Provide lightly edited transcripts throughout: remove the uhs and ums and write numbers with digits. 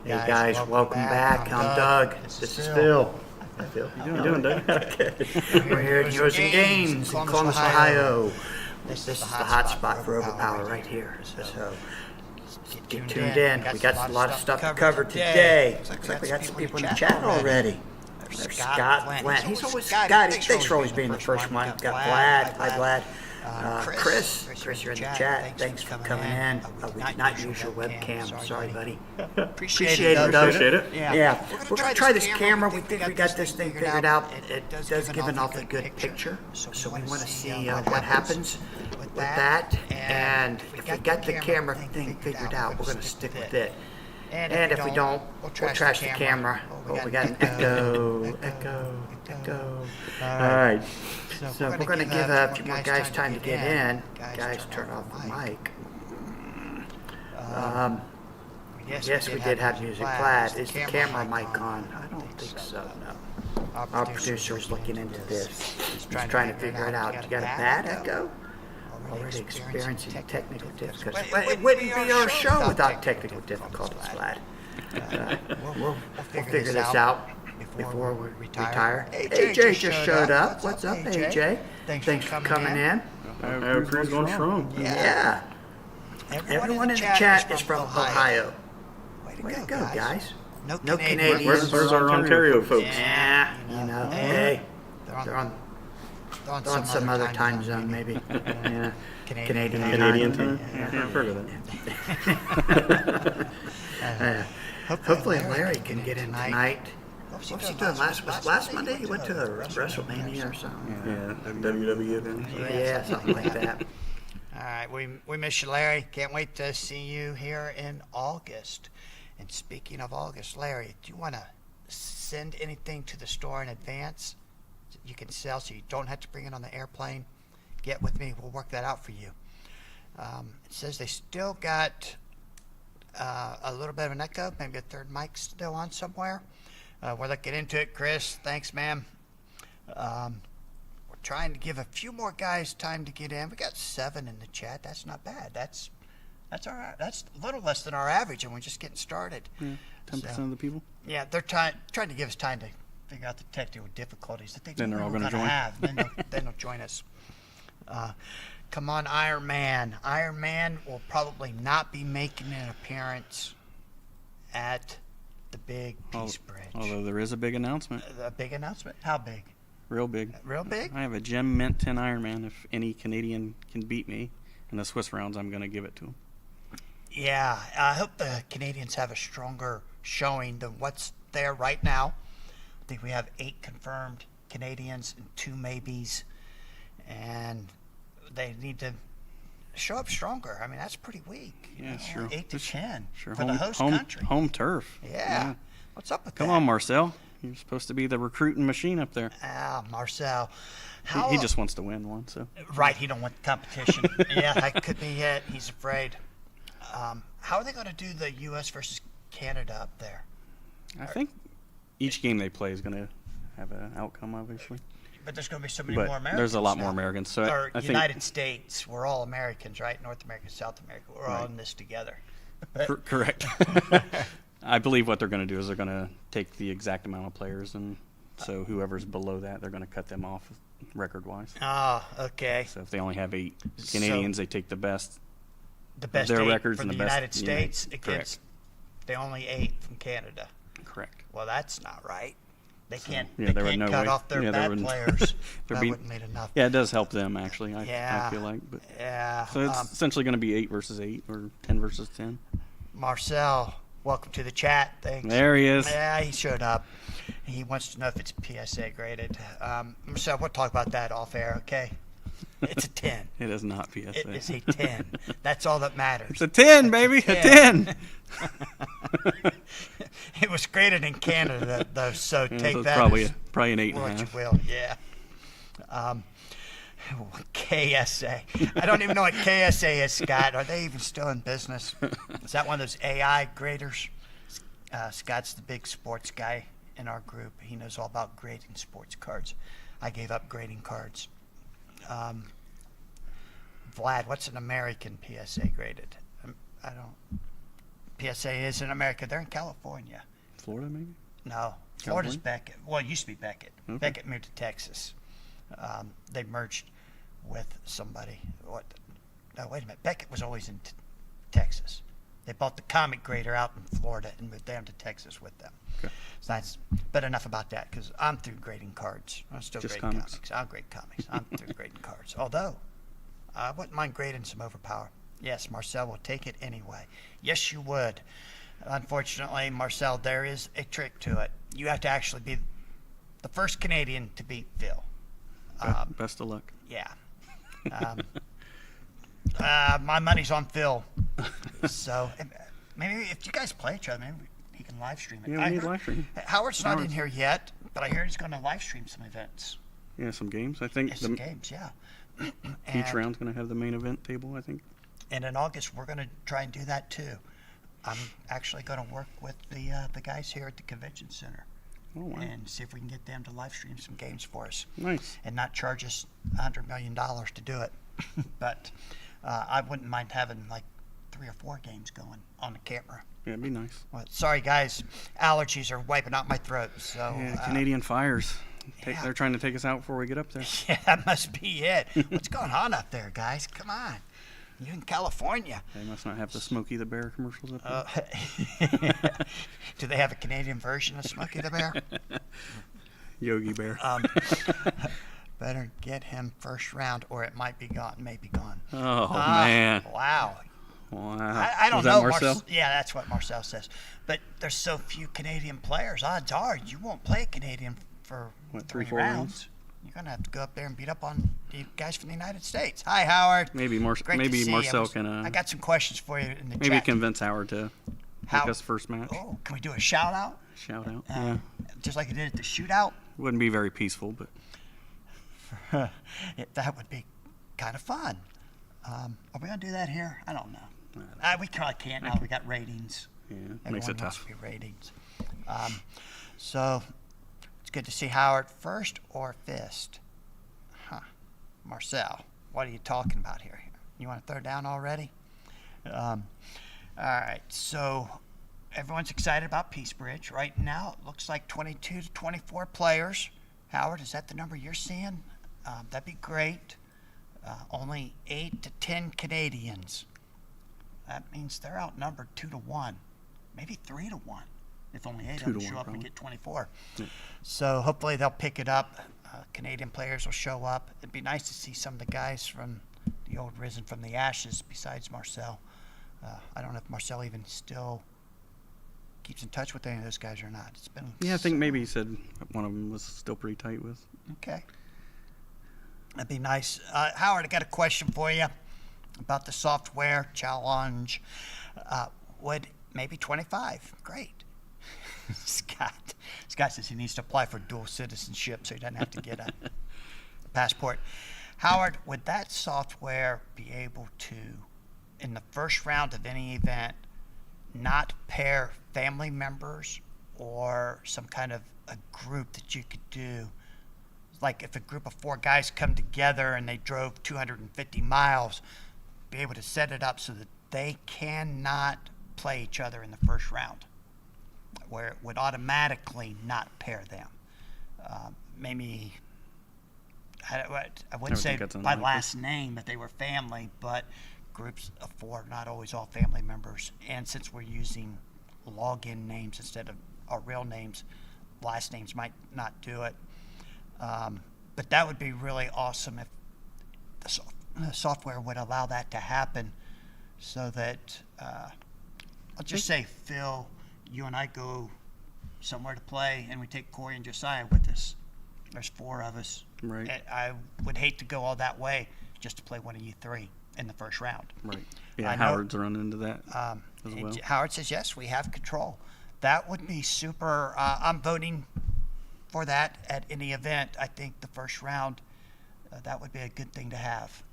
Hey guys, welcome back. I'm Doug. This is Phil. Hi, Phil. How you doing, Doug? Okay. We're here at Heroes and Games in Columbus, Ohio. This is the hot spot for Overpower right here. So get tuned in. We got a lot of stuff to cover today. Looks like we got some people in the chat already. There's Scott, Vlad. He's always Scott. Thanks for always being the first one. Got Vlad. Hi, Vlad. Chris, you're in the chat. Thanks for coming in. We did not use your webcam. Sorry, buddy. Appreciate it, Doug. Appreciate it. Yeah, we're going to try this camera. We think we got this thing figured out. It does give an awfully good picture, so we want to see what happens with that. And if we got the camera thing figured out, we're going to stick with it. And if we don't, we'll trash the camera. Oh, we got an echo. All right. So we're going to give a few more guys time to get in. Guys, turn off the mic. Yes, we did have music. Vlad, is the camera mic on? I don't think so, no. Our producer is looking into this. He's trying to figure it out. You got a bad echo? Already experiencing technical difficulties. It wouldn't be our show without technical difficulties, Vlad. We'll figure this out before we retire. AJ just showed up. What's up, AJ? Thanks for coming in. Our crew's going strong. Yeah. Everyone in the chat is from Ohio. Way to go, guys. No Canadians. Where's our Ontario folks? Yeah, you know, hey, they're on some other time zone, maybe. Yeah. Canadian time. Yeah, I've heard of that. Hopefully Larry can get in tonight. What was he doing last Monday? He went to the WrestleMania or something. Yeah, WWE event. Yeah, something like that. All right, we miss you, Larry. Can't wait to see you here in August. And speaking of August, Larry, do you want to send anything to the store in advance that you can sell so you don't have to bring it on the airplane? Get with me. We'll work that out for you. It says they still got a little bit of an echo, maybe a third mic still on somewhere. We're looking into it, Chris. Thanks, ma'am. We're trying to give a few more guys time to get in. We got 7 in the chat. That's not bad. That's a little less than our average, and we're just getting started. 10% of the people. Yeah, they're trying to give us time to figure out the technical difficulties that Then they're all going to join. have. Then they'll join us. Come on, Iron Man. Iron Man will probably not be making an appearance at the big Peace Bridge. Although there is a big announcement. A big announcement? How big? Real big. Real big? I have a Gem Mint 10 Iron Man. If any Canadian can beat me in the Swiss rounds, I'm going to give it to him. Yeah, I hope the Canadians have a stronger showing than what's there right now. I think we have 8 confirmed Canadians and 2 maybes, and they need to show up stronger. I mean, that's pretty weak. Yeah, sure. 8 to 10 Sure. for the host country. Home turf. Yeah. What's up with that? Come on, Marcel. You're supposed to be the recruiting machine up there. Marcel. He just wants to win one. So. Right, he don't want the competition. Yeah, that could be it. He's afraid. How are they going to do the U.S. versus Canada up there? I think each game they play is going to have an outcome, obviously. But there's going to be so many But more Americans. there's a lot now. more Americans. So Or I think United States. We're all Americans, right? North America, South America. We're all in this together. correct. I believe what they're going to do is they're going to take the exact amount of players, and so whoever's below that, they're going to cut them off record-wise. Oh, okay. So if they only have 8 Canadians, they take the best. The best their 8 records from and the the best- United States Correct. against the only 8 from Canada. Correct. Well, that's not right. They can't, yeah, there would can't no cut way. off their Yeah, there bad wouldn't- players. There'd That be- wouldn't mean enough. Yeah, it does help them actually. I Yeah. feel like, but Yeah. so it's essentially going to be 8 versus 8 or 10 versus 10. Marcel, welcome to the chat. Thanks. There he is. Yeah, he showed up. He wants to know if it's PSA graded. Marcel, we'll talk about that off air, okay? It's a 10. It is not PSA. It is a 10. That's all that matters. It's a 10, baby. A 10. It was graded in Canada, though, so Yeah, take so it's that probably as probably an what you 8.5. will. Yeah. KSA. I don't even know what KSA is, Scott. Are they even still in business? Is that one of those AI graders? Scott's the big sports guy in our group. He knows all about grading sports cards. I gave up grading cards. Vlad, what's an American PSA graded? I don't. PSA is in America. They're in California. Florida, maybe? No, Florida's California? Beckett. Well, it used to be Beckett. Okay. Beckett moved to Texas. They merged with somebody. What? No, wait a minute. Beckett was always in Texas. They bought the comic grader out in Florida and moved down to Texas with them. Okay. So that's, but enough about that, because I'm through grading cards. I'm still Just grading comics. comics. I'll grade comics. I'm through grading cards. Although, I wouldn't mind grading some Overpower. Yes, Marcel will take it anyway. Yes, you would. Unfortunately, Marcel, there is a trick to it. You have to actually be the first Canadian to beat Phil. Best of luck. Yeah. My money's on Phil. So maybe if you guys play each other, maybe he can live stream it. Yeah, we need live stream. Howard's not in Howard's- here yet, but I hear he's going to live stream some events. Yeah, some games. I think Yeah, some games, yeah. each And- round's going to have the main event table, I think. And in August, we're going to try and do that too. I'm actually going to work with the guys here at the convention center Oh, wow. and see if we can get them to live stream some games for us Nice. and not charge us $100 million to do it. But I wouldn't mind having like 3 or 4 games going on the camera. Yeah, it'd be nice. Well, sorry guys, allergies are wiping out my throat. So Yeah, Canadian Fires. yeah. They're trying to take us out before we get up there. yeah, that must be it. What's going on up there, guys? Come on, you in California? They must not have the Smokey the Bear commercials up there. Do they have a Canadian version of Smokey the Bear? Yogi Bear. Better get him first round, or it might be gone. May be gone. Oh, Ah, man. Wow. Wow. I don't Was know. that Marcel? Yeah, that's what Marcel says. But there's so few Canadian players. Odds are you won't play a Canadian for What, 3 3-4 rounds. rounds? You're gonna have to go up there and beat up on the guys from the United States. Hi, Howard. Maybe Great to maybe see Marcel you. can I got some questions for you in the maybe chat. convince Howard to How- make us first match. Oh, can we do a shout out? Shout out. Uh, Yeah. Just like you did at the shootout. Wouldn't be very peaceful, but That would be kind of fun. Are we gonna do that here? I don't know. We probably can't now. We got ratings. yeah, it Everyone makes it wants tough. to be ratings. So it's good to see Howard first or fist. Huh. Marcel, what are you talking about here? You want to throw down already? All right. So everyone's excited about Peace Bridge. Right now, it looks like 22 to 24 players. Howard, is that the number you're seeing? That'd be great. Only 8 to 10 Canadians. That means they're outnumbered 2 to 1, maybe 3 to 1, if only 8 of 2 them to show 1 up and probably. get 24. Yeah. So hopefully they'll pick it up. Canadian players will show up. It'd be nice to see some of the guys from the old Risen from the Ashes besides Marcel. I don't know if Marcel even still keeps in touch with any of those guys or not. It's been Yeah, I think maybe he said one of them was still pretty tight with. Okay. That'd be nice. Howard, I got a question for you about the software challenge. Would maybe 25? Great. Scott says he needs to apply for dual citizenship so he doesn't have to get a passport. Howard, would that software be able to, in the first round of any event, not pair family members or some kind of a group that you could do? Like if a group of 4 guys come together and they drove 250 miles, be able to set it up so that they cannot play each other in the first round, where it would automatically not pair them. Maybe, I wouldn't would say think that's by unlikely. last name that they were family, but groups of 4, not always all family members. And since we're using login names instead of our real names, last names might not do it. But that would be really awesome if the software would allow that to happen, so that I'll just say, Phil, you and I go somewhere to play, and we take Corey and Josiah with us. There's 4 of us. Right. And I would hate to go all that way just to play one of you 3 in the first round. Right. Yeah, I know- Howard's run into that as And well. Howard says, yes, we have control. That would be super. I'm voting for that at any event. I think the first round, that would be a good thing to have.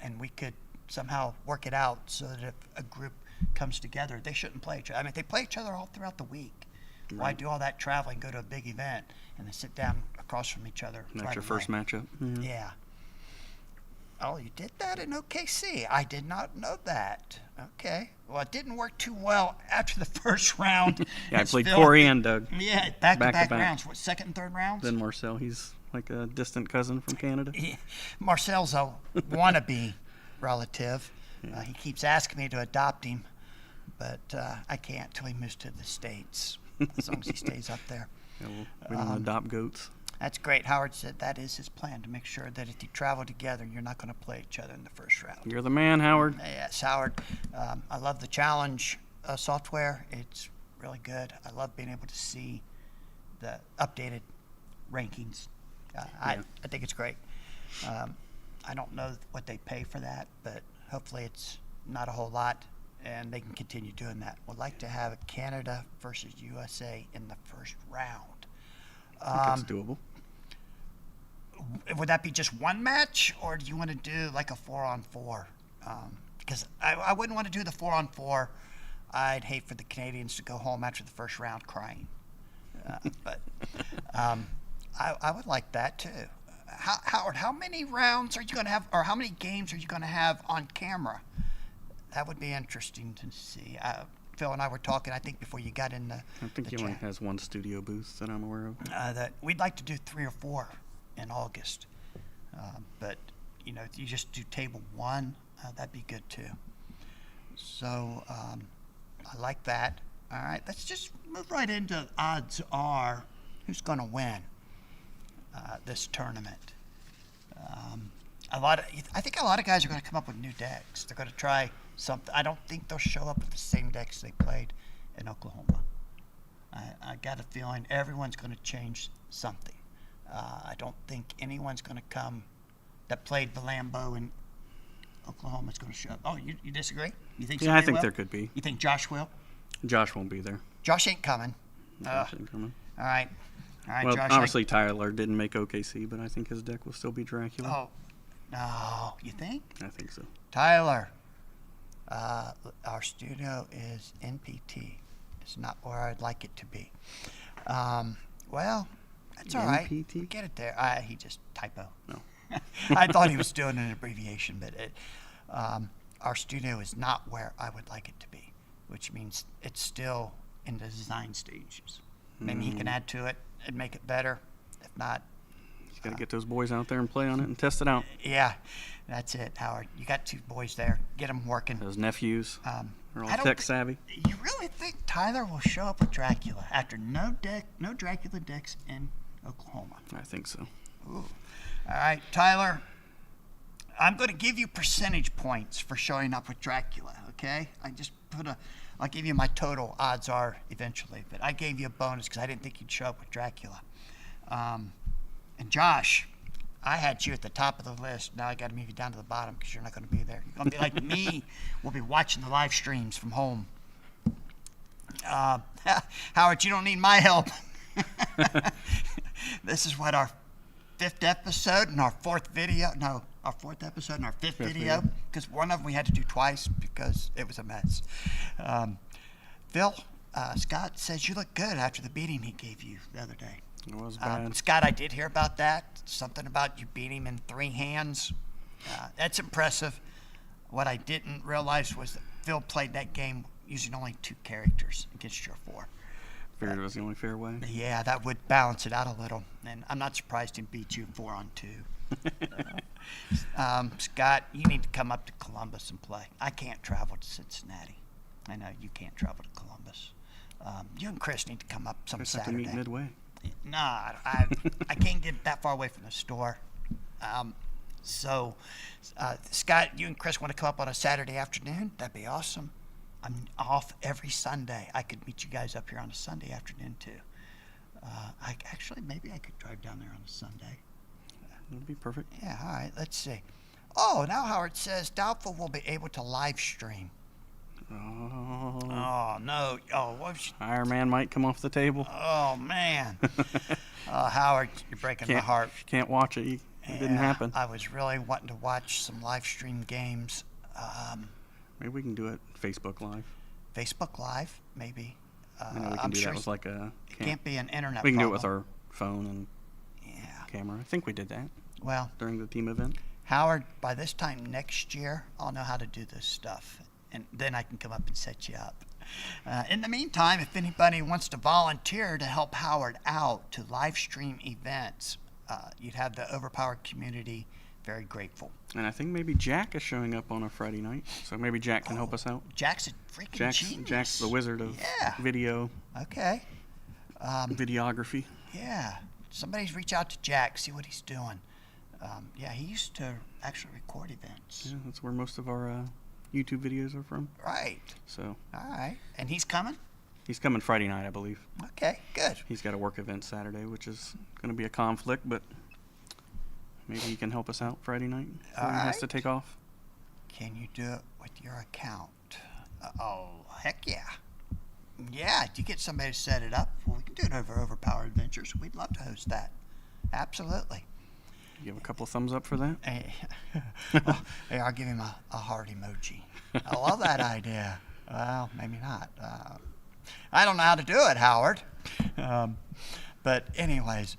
And we could somehow work it out so that if a group comes together, they shouldn't play each other. I mean, they play each other all throughout the week. Why Right. do all that traveling, go to a big event, and then sit down across from each other? That's right your away? first matchup. Mhm. Yeah. Oh, you did that in OKC. I did not know that. Okay. Well, it didn't work too well after the first round. Yeah, I It's played Phil- Corey and Doug. Yeah, back-to-back Back-to-back. rounds. What, second and third rounds? Then Marcel, he's like a distant cousin from Canada. Marcel's a wannabe relative. He keeps asking me to adopt him, but I can't till he moves to the States, as long as he stays up there. Yeah, well, we don't adopt goats. That's great. Howard said that is his plan, to make sure that if you travel together, you're not going to play each other in the first round. You're the man, Howard. Yes, Howard. I love the challenge software. It's really good. I love being able to see the updated rankings. I think it's great. I don't know what they pay for that, but hopefully it's not a whole lot, and they can continue doing that. Would like to have Canada versus USA in the first round. I think that's doable. Would that be just one match, or do you want to do like a 4-on-4? Because I wouldn't want to do the 4-on-4. I'd hate for the Canadians to go home after the first round crying. But I would like that too. Howard, how many rounds are you going to have, or how many games are you going to have on camera? That would be interesting to see. Phil and I were talking, I think, before you got in the I think he only has one studio booth that I'm aware of. that we'd like to do 3 or 4 in August. But, you know, if you just do table 1, that'd be good too. So I like that. All right, let's just move right into odds are who's going to win this tournament. I think a lot of guys are going to come up with new decks. They're going to try something. I don't think they'll show up with the same decks they played in Oklahoma. I got a feeling everyone's going to change something. I don't think anyone's going to come that played the Lambeau in Oklahoma is going to show up. Oh, you disagree? You think? Yeah, I somebody think will? there could be. You think Josh will? Josh won't be there. Josh ain't coming. Josh ain't coming. All right. All right, Well, Josh. obviously Tyler didn't make OKC, but I think his deck will still be Dracula. Oh, no. You think? I think so. Tyler, our studio is NPT. It's not where I'd like it to be. Well, that's all right. NPT? We get it there. He just typo. No. I thought he was doing an abbreviation, but our studio is not where I would like it to be, which means it's still in the design stages. Maybe he can add to it and make it better. If not, You got to get those boys out there and play on it and test it out. yeah, that's it, Howard. You got 2 boys there. Get them working. Those nephews are all I don't tech thi- savvy. You really think Tyler will show up with Dracula after no Dracula decks in Oklahoma? I think so. Ooh. All right, Tyler, I'm going to give you percentage points for showing up with Dracula, okay? I'll give you my total odds are eventually, but I gave you a bonus because I didn't think you'd show up with Dracula. And Josh, I had you at the top of the list. Now I got to move you down to the bottom because you're not going to be there. You're going to be like me. We'll be watching the live streams from home. Howard, you don't need my help. This is what our 5th episode and our 4th video. No, our 4th episode and our 5th video. Because one of them we had to do twice because it was a mess. Phil, Scott says you look good after the beating he gave you the other day. It was bad. Scott, I did hear about that. Something about you beat him in 3 hands. That's impressive. What I didn't realize was that Phil played that game using only 2 characters against your 4. Figured it was the only fair way. Yeah, that would balance it out a little. And I'm not surprised he beat you 4-on-2. Scott, you need to come up to Columbus and play. I can't travel to Cincinnati. I know you can't travel to Columbus. You and Chris need to come up some Just have to Saturday. meet midway. Nah, I can't get that far away from the store. So, Scott, you and Chris want to come up on a Saturday afternoon? That'd be awesome. I'm off every Sunday. I could meet you guys up here on a Sunday afternoon too. Maybe I could drive down there on a Sunday. That'd be perfect. Yeah, all right, let's see. Oh, now Howard says doubtful will be able to live stream. Oh, Oh, no. Oh, what? Iron Man might come off the table. Oh, man. Howard, you're breaking my heart. Can't watch it. It didn't Yeah, happen. I was really wanting to watch some live stream games. Maybe we can do it Facebook Live. Facebook Live, maybe. I know we can I'm do sure that with like a. it can't be an internet We can do it with problem. our phone and Yeah. camera. I think we did that Well, during the team event. Howard, by this time next year, I'll know how to do this stuff, and then I can come up and set you up. In the meantime, if anybody wants to volunteer to help Howard out to live stream events, you'd have the Overpowered community very grateful. And I think maybe Jack is showing up on a Friday night, so maybe Jack can help us out. Jack's a freaking genius. Jack's the wizard of video, Okay. videography. Yeah. Somebody's reach out to Jack, see what he's doing. Yeah, he used to actually record events. Yeah, that's where most of our YouTube videos are from. Right. So All right. And he's coming? he's coming Friday night, I believe. Okay, good. He's got a work event Saturday, which is going to be a conflict, but maybe he can help us out Friday night before he has to Alright. take off. Can you do it with your account? Oh, heck yeah. Yeah, if you get somebody to set it up, well, we can do it over Overpowered Adventures. We'd love to host that. Absolutely. You have a couple of thumbs up for that? Hey, hey, I'll give him a heart emoji. I love that idea. Well, maybe not. I don't know how to do it, Howard. But anyways,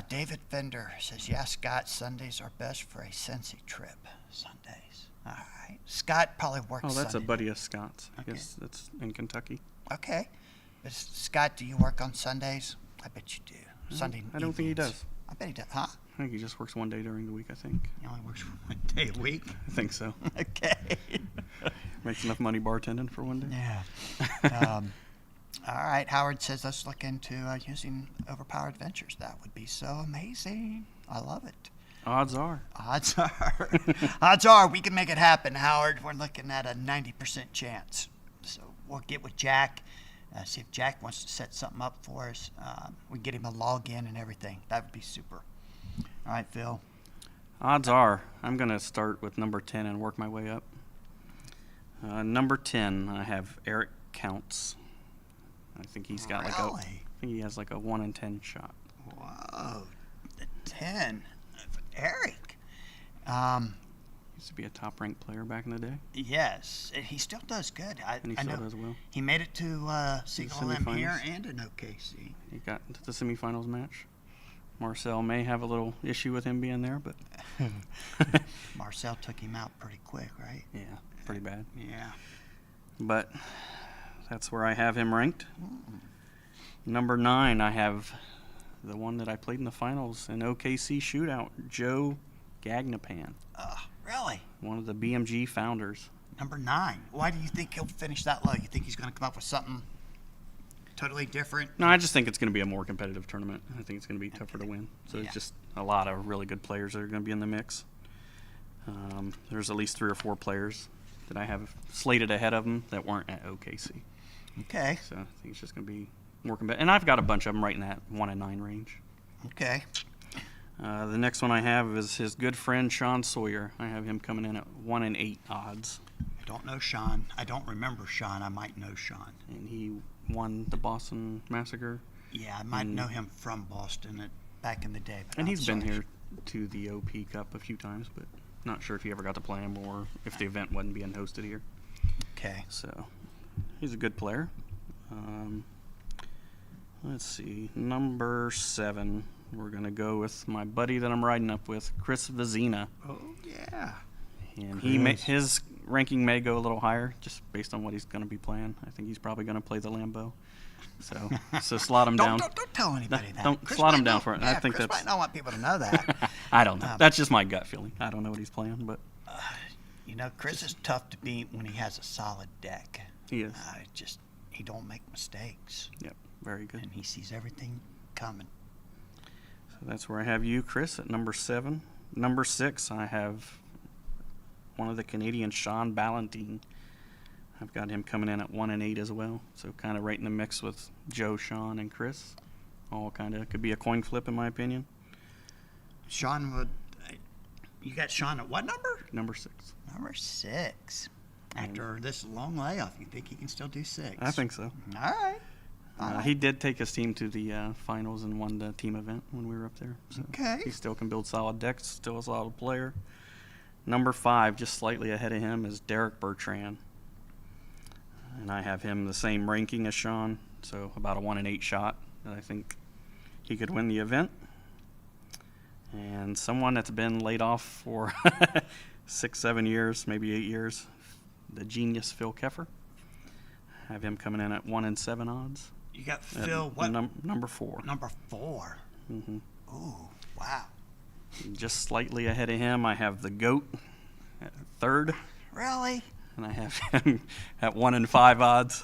David Fender says, yeah, Scott, Sundays are best for a Cincy trip. Sundays. All right. Scott probably works Oh, that's Sunday. a buddy of Scott's. I Okay. guess that's in Kentucky. Okay. But Scott, do you work on Sundays? I bet you do. Sunday I don't think he evenings. does. I bet he does. Huh? I think he just works one day during the week, I think. He only works one day a week. I think so. Okay. Makes enough money bartending for one day. Yeah. All right. Howard says let's look into using Overpowered Adventures. That would be so amazing. I love it. Odds are. Odds are we can make it happen, Howard. We're looking at a 90% chance. So we'll get with Jack, see if Jack wants to set something up for us. We get him a login and everything. That would be super. All right, Phil. Odds are I'm going to start with number 10 and work my way up. Number 10, I have Eric Counts. I think he's got I think he has like a 1 in 10 shot. Whoa, the 10 of Eric. Used to be a top-ranked player back in the day, Yes, and he still does good. and he I still know does well. he made it to Siegel M here semifinals. and in OKC. He got into the semifinals match. Marcel may have a little issue with him being there, but Marcel took him out pretty quick, right? yeah, pretty bad. Yeah. But that's where I have him ranked. Number 9, I have the one that I played in the finals in OKC shootout, Joe Gagnapan, Really? one of the BMG founders. Number 9. Why do you think he'll finish that low? You think he's going to come up with something totally different? No, I just think it's going to be a more competitive tournament. I think it's going to be tougher to win. So Yeah. it's just a lot of really good players that are going to be in the mix. There's at least 3 or 4 players that I have slated ahead of them that weren't at OKC. Okay. So I think it's just going to be more competitive. And I've got a bunch of them right in that 1 in 9 range. Okay. The next one I have is his good friend Sean Sawyer. I have him coming in at 1 in 8 odds. I don't know Sean. I don't remember Sean. I might know Sean. And he won the Boston Massacre. Yeah, I might And- know him from Boston back in the day. But And not he's been so here to the OP Cup a few times, but not sure if he ever got to play him or if the event wasn't being hosted here. Okay. So he's a good player. Let's see. Number 7, we're going to go with my buddy that I'm riding up with, Chris Vizina. Oh, yeah. And his ranking may go a little higher just based on what he's going to be playing. I think he's probably going to play the Lambo. So slot him down. Don't tell anybody that. Don't Chris slot might him down not- for it. Yeah, I think Chris that's. might not want people to know that. I don't know. That's just my gut feeling. I don't know what he's playing, but You know, Chris is tough to beat when he has a solid deck. he is. He don't make mistakes, Yep, very good. and he sees everything coming. So that's where I have you, Chris, at number 7. Number 6, I have one of the Canadians, Sean Ballantine. I've got him coming in at 1 in 8 as well. So kind of right in the mix with Joe, Sean, and Chris. All kind of could be a coin flip in my opinion. Sean would. You got Sean at what number? Number 6. Number 6. After this long layoff, you think he can still do 6? I think so. All right. He did take his team to the finals and won the team event when we were up there. So Okay. he still can build solid decks, still a solid player. Number 5, just slightly ahead of him, is Derek Bertrand. And I have him the same ranking as Sean, so about a 1 in 8 shot. I think he could win the event. And someone that's been laid off for 6, 7 years, maybe 8 years, the genius Phil Keffer. Have him coming in at 1 and 7 odds. You got At Phil, what? number 4. Number 4. hmm Ooh, wow. Just slightly ahead of him, I have the GOAT at 3rd, Really? and I have him at 1 and 5 odds.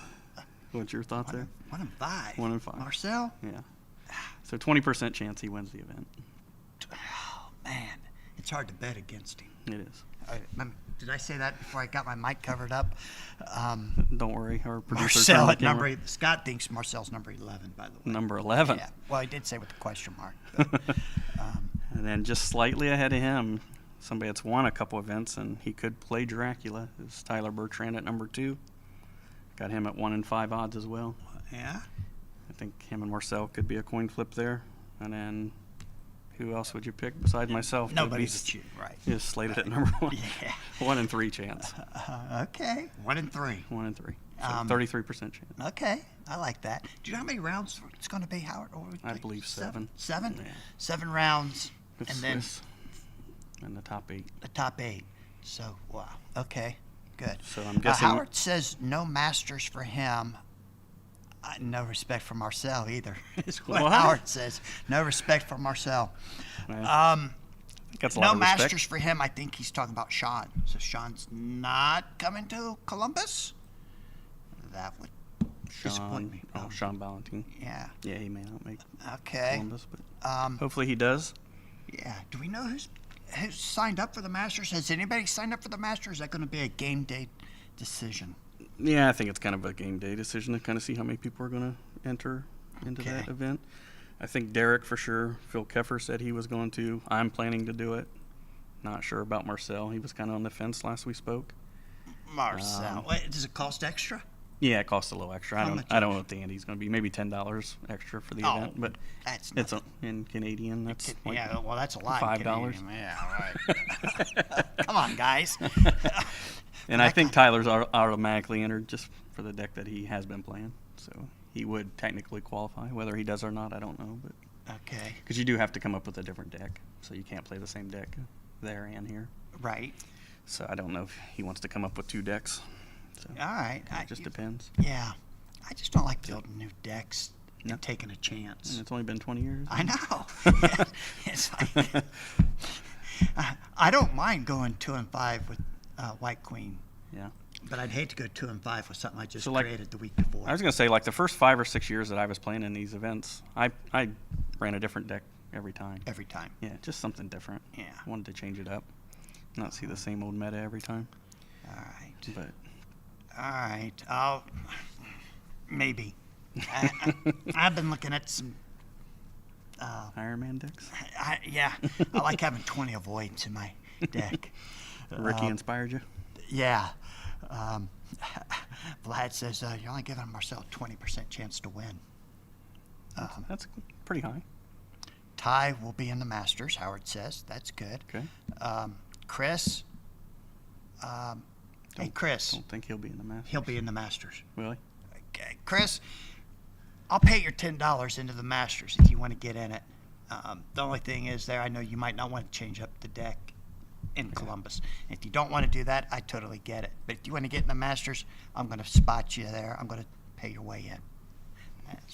What's your thoughts there? 1 and 5. 1 and 5. Marcel? Yeah. So 20% chance he wins the event. Oh, man. It's hard to bet against him. It is. Did I say that before I got my mic covered up? Don't worry, our producer Marcel turned the at camera. number, Scott thinks Marcel's number 11, by the way. Number 11. Yeah. Well, he did say with the question mark. But, And then just slightly ahead of him, somebody that's won a couple events, and he could play Dracula, is Tyler Bertrand at number 2. Got him at 1 and 5 odds as well. yeah. I think him and Marcel could be a coin flip there. And then who else would you pick besides myself? Nobody Would be but you, right. Just slated at number 1. Yeah. 1 and 3 chance. Okay. 1 and 3. 1 and 3. So Um, 33% chance. Okay. I like that. Do you know how many rounds it's going to be, Howard? Or I believe 7. 7? Yeah. 7 rounds. With And then Swiss in the top 8. the top 8. So, wow. Okay. Good. So I'm guessing Howard says no Masters for him. No respect for Marcel either. Is what What? Howard says. No respect for Marcel. That's a No lot of respect. Masters for him. I think he's talking about Sean. So Sean's not coming to Columbus. That would disappoint me. Sean Ballantine. Yeah. Yeah, he may not make Okay. Columbus, but Um, hopefully he does. yeah. Do we know who's signed up for the Masters? Has anybody signed up for the Masters? Is that going to be a game day decision? Yeah, I think it's kind of a game day decision to kind of see how many people are going to enter into that Okay. event. I think Derek for sure. Phil Keffer said he was going to. I'm planning to do it. Not sure about Marcel. He was kind of on the fence last we spoke. Marcel. Wait, does it cost extra? Yeah, it costs a little extra. How much? I don't know what the ante's going to be. Maybe $10 extra for the Oh, event, but That's it's nothing. in Canadian. That's like Yeah, well, that's a lot. in $5. Canadian. Yeah, right. Come on, guys. And I think Tyler's automatically entered just for the deck that he has been playing. So he would technically qualify. Whether he does or not, I don't know. But Okay. because you do have to come up with a different deck, so you can't play the same deck there and here. Right. So I don't know if he wants to come up with 2 decks. So All right. it just depends. Yeah. I just don't like building new decks No. and taking a chance. And it's only been 20 years. I know. It's like, I don't mind going 2 and 5 with White Queen, Yeah. but I'd hate to go 2 and 5 with something I just So, like, created the week before. I was gonna say, like, the first 5 or 6 years that I was playing in these events, I ran a different deck every time. Every time. Yeah, just something different. Yeah. Wanted to change it up, not see the same old meta every time. All right. But All right. I'll maybe. I've been looking at some. Iron Man decks. Yeah, I like having 20 avoids in my deck. Ricky inspired you. Yeah. Vlad says you're only giving Marcel a 20% chance to win. That's pretty high. Ty will be in the Masters, Howard says. That's good. Okay. Chris. Hey, Chris. Don't think he'll be in the Masters. He'll be in the Masters. Will he? Okay, Chris, I'll pay your $10 into the Masters if you want to get in it. The only thing is there, I know you might not want to change up the deck in Columbus. If you don't want to do that, I totally get it. But if you want to get in the Masters, I'm going to spot you there. I'm going to pay your way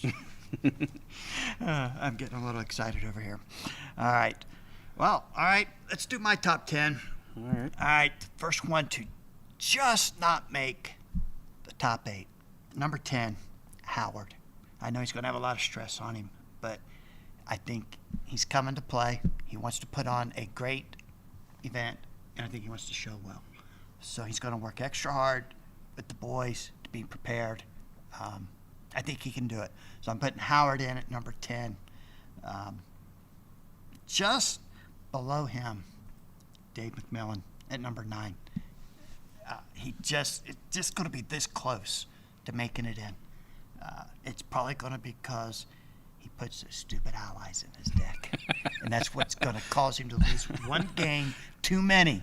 in. I'm getting a little excited over here. All right. Well, all right. Let's do my top 10. All right. All right. The first one to just not make the top 8. Number 10, Howard. I know he's going to have a lot of stress on him, but I think he's coming to play. He wants to put on a great event, and I think he wants to show well. So he's going to work extra hard with the boys to be prepared. I think he can do it. So I'm putting Howard in at number 10. Just below him, Dave McMillan at number 9. It's just going to be this close to making it in. It's probably going to be because he puts those stupid allies in his deck. And that's what's going to cause him to lose one game too many.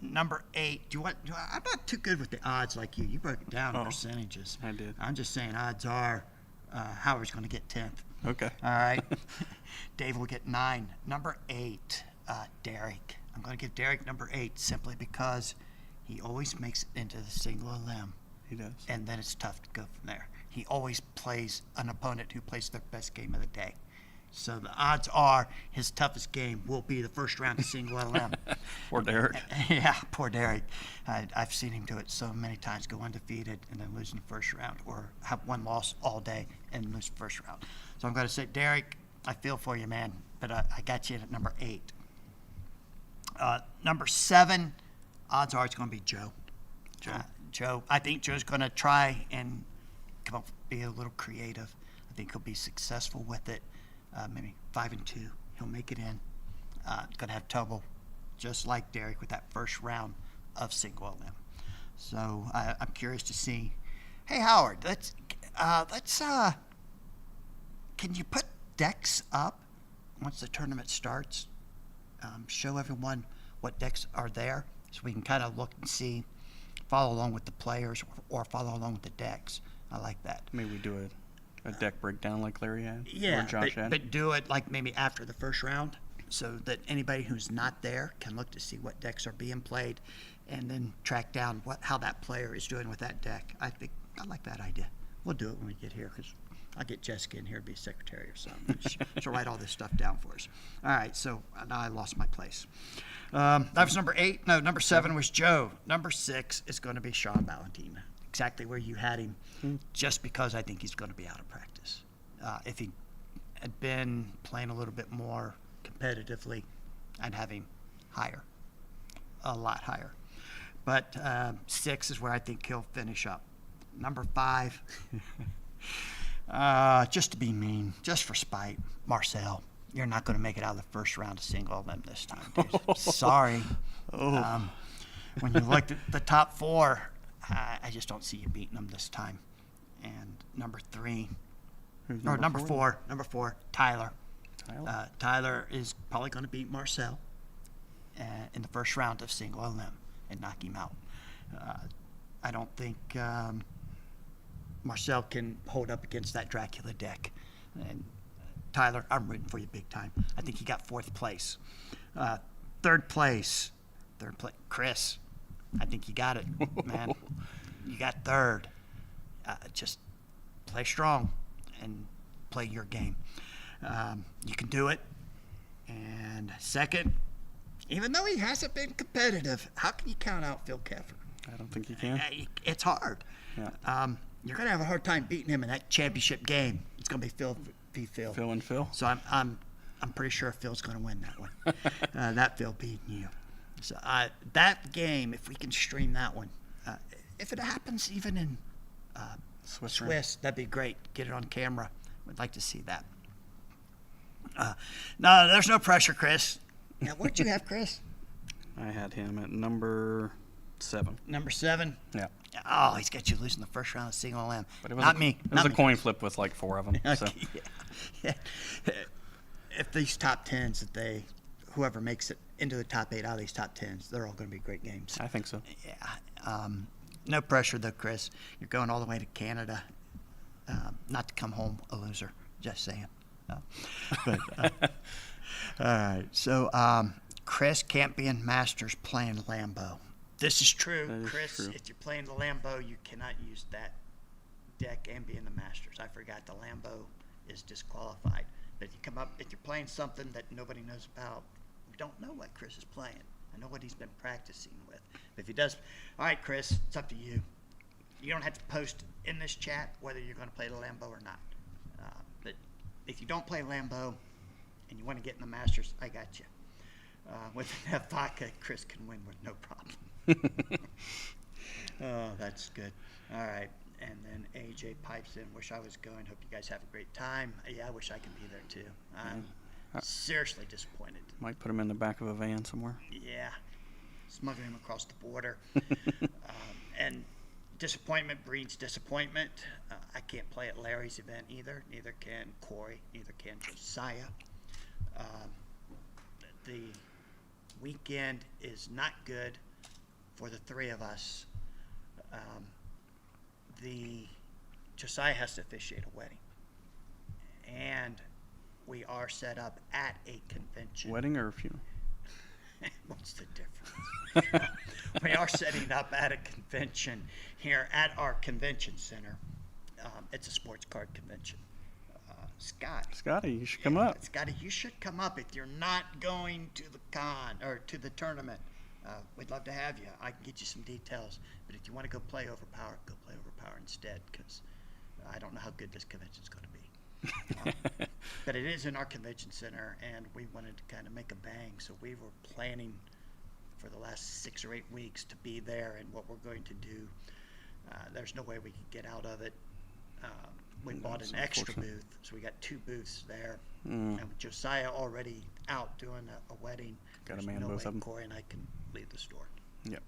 Number 8. I'm not too good with the odds like you. You broke it down in percentages. I did. I'm just saying odds are Howard's going to get 10th. Okay. All right. Dave will get 9. Number 8, Derek. I'm going to give Derek number 8 simply because he always makes it into the single limb, He does. and then it's tough to go from there. He always plays an opponent who plays their best game of the day. So the odds are his toughest game will be the first round of single limb. Or Derek. Yeah, poor Derek. I've seen him do it so many times, go undefeated and then lose in the first round, or have one loss all day and lose the first round. So I'm going to say, Derek, I feel for you, man, but I got you in at number 8. Number 7, odds are it's going to be Joe. Joe, I think Joe's going to try and come up, be a little creative. I think he'll be successful with it. Maybe 5 and 2, he'll make it in. Going to have trouble, just like Derek, with that first round of single limb. So I'm curious to see. Hey Howard, can you put decks up once the tournament starts? Show everyone what decks are there, so we can kind of look and see, follow along with the players, or follow along with the decks. I like that. Maybe we do a deck breakdown like Larry had. Yeah, or Josh had. but do it like maybe after the first round, so that anybody who's not there can look to see what decks are being played, and then track down how that player is doing with that deck. I like that idea. We'll do it when we get here, because I'll get Jessica in here to be secretary or something. She'll write all this stuff down for us. All right, so now I lost my place. That was number 8. No, number 7 was Joe. Number 6 is going to be Sean Valentine. Exactly where you had him, just because I think he's going to be out of practice. If he had been playing a little bit more competitively, I'd have him higher, a lot higher. But 6 is where I think he'll finish up. Number 5, just to be mean, just for spite, Marcel. You're not going to make it out of the first round of single limb this time, dude. Sorry. When you looked at the top 4, I just don't see you beating them this time. And number 3, Who's or number 4, Tyler. Tyler? Tyler is probably going to beat Marcel in the first round of single limb and knock him out. I don't think Marcel can hold up against that Dracula deck. And Tyler, I'm rooting for you big time. I think he got 4th place. Third place, Chris. I think you got it, man. You got 3rd. Just play strong and play your game. You can do it. And 2nd, even though he hasn't been competitive, how can you count out Phil Keffer? I don't think you can. It's hard. Yeah. You're going to have a hard time beating him in that championship game. It's going to be Phil. Phil and Phil. So I'm pretty sure Phil's going to win that one. That Phil beating you. So that game, if we can stream that one, if it happens even in Swiss, that'd be great. Get it on camera. We'd like to see that. No, there's no pressure, Chris. Now, where'd you have Chris? I had him at number 7. Number 7. Yeah. Oh, he's got you losing the first round of single limb. But it was Not a, me. It was a coin flip with like 4 of them. So. Okay, yeah. If these top 10s, whoever makes it into the top 8 out of these top 10s, they're all going to be great games. I think so. Yeah. No pressure though, Chris. You're going all the way to Canada, not to come home a loser. Just saying. But all right. So Chris can't be in Masters playing Lambeau. This is true, That is Chris. true. If you're playing the Lambeau, you cannot use that deck and be in the Masters. I forgot the Lambeau is disqualified. But if you come up, if you're playing something that nobody knows about, we don't know what Chris is playing. I know what he's been practicing with. But if he does, all right, Chris, it's up to you. You don't have to post in this chat whether you're going to play the Lambeau or not. But if you don't play Lambeau and you want to get in the Masters, I got you. With enough vodka, Chris can win with no problem. Oh, that's good. All right. And then AJ pipes in, wish I was going. Hope you guys have a great time. Yeah, I wish I could be there too. I'm seriously disappointed. Might put him in the back of a van somewhere. Yeah. Smuggling him across the border. And disappointment breeds disappointment. I can't play at Larry's event either. Neither can Corey. Neither can Josiah. The weekend is not good for the 3 of us. Josiah has to officiate a wedding. And we are set up at a convention. Wedding or funeral? What's the difference? We are setting up at a convention here at our convention center. It's a sports card convention. Scott. Scotty, you should come up. Scotty, you should come up if you're not going to the con or to the tournament. We'd love to have you. I can get you some details. But if you want to go play Overpower, go play Overpower instead, because I don't know how good this convention's going to be. But it is in our convention center, and we wanted to kind of make a bang. So we were planning for the last 6 or 8 weeks to be there and what we're going to do. There's no way we could get out of it. We bought That's an extra unfortunate. booth, so we got 2 booths there. And with Josiah already out doing a wedding, Gotta there's man no both way of 'em. Corey and I can leave the store. Yep.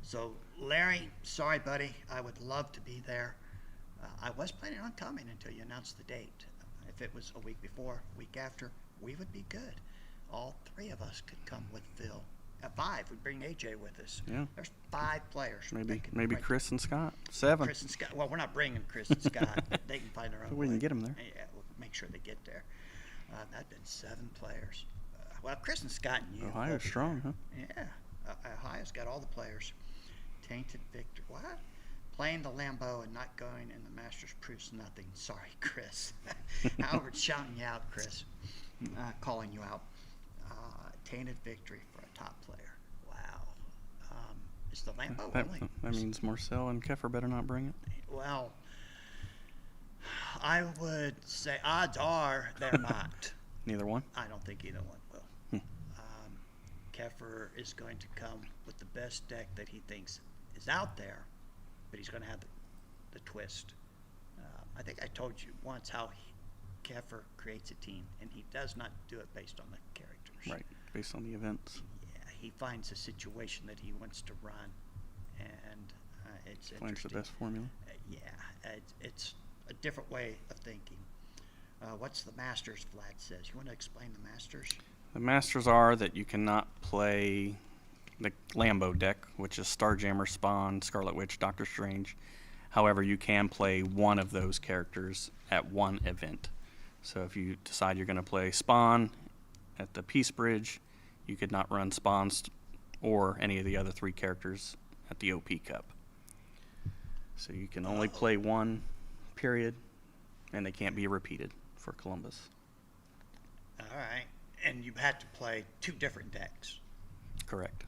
So, Larry, sorry, buddy. I would love to be there. I was planning on coming until you announced the date. If it was a week before, week after, we would be good. All 3 of us could come with Phil. At 5, we'd bring AJ with us. Yeah. There's 5 players. Maybe that could maybe bring- Chris and Scott. 7. Chris and Scott. Well, we're not bringing Chris and Scott. They can find their own We can way. get 'em there. Yeah, we'll make sure they get there. That'd been 7 players. Well, Chris and Scott and you. Ohio's will be strong, there. huh? Yeah. Ohio's got all the players. Tainted Victor. What? Playing the Lambeau and not going in the Masters proves nothing. Sorry, Chris. Howard's shouting you out, Chris. Calling you out. Tainted victory for a top player. Wow. Is the Lambeau That only? means Marcel and Keffer better not bring it. Well, I would say odds are they're not. Neither one. I don't think either one will. Keffer is going to come with the best deck that he thinks is out there, but he's going to have the twist. I think I told you once how Keffer creates a team, and he does not do it based on the characters. Right. Based on the events. Yeah, he finds a situation that he wants to run, and it's Finds the interesting. best formula. Yeah, it's a different way of thinking. What's the Masters, Vlad says? You want to explain the Masters? The masters are that you cannot play the Lambeau deck, which is Starjammer, Spawn, Scarlet Witch, Doctor Strange. However, you can play one of those characters at one event. So if you decide you're going to play Spawn at the Peace Bridge, you could not run Spawns or any of the other 3 characters at the OP Cup. So you can only play one, period, and they can't be repeated for Columbus. All right. And you had to play 2 different decks. Correct.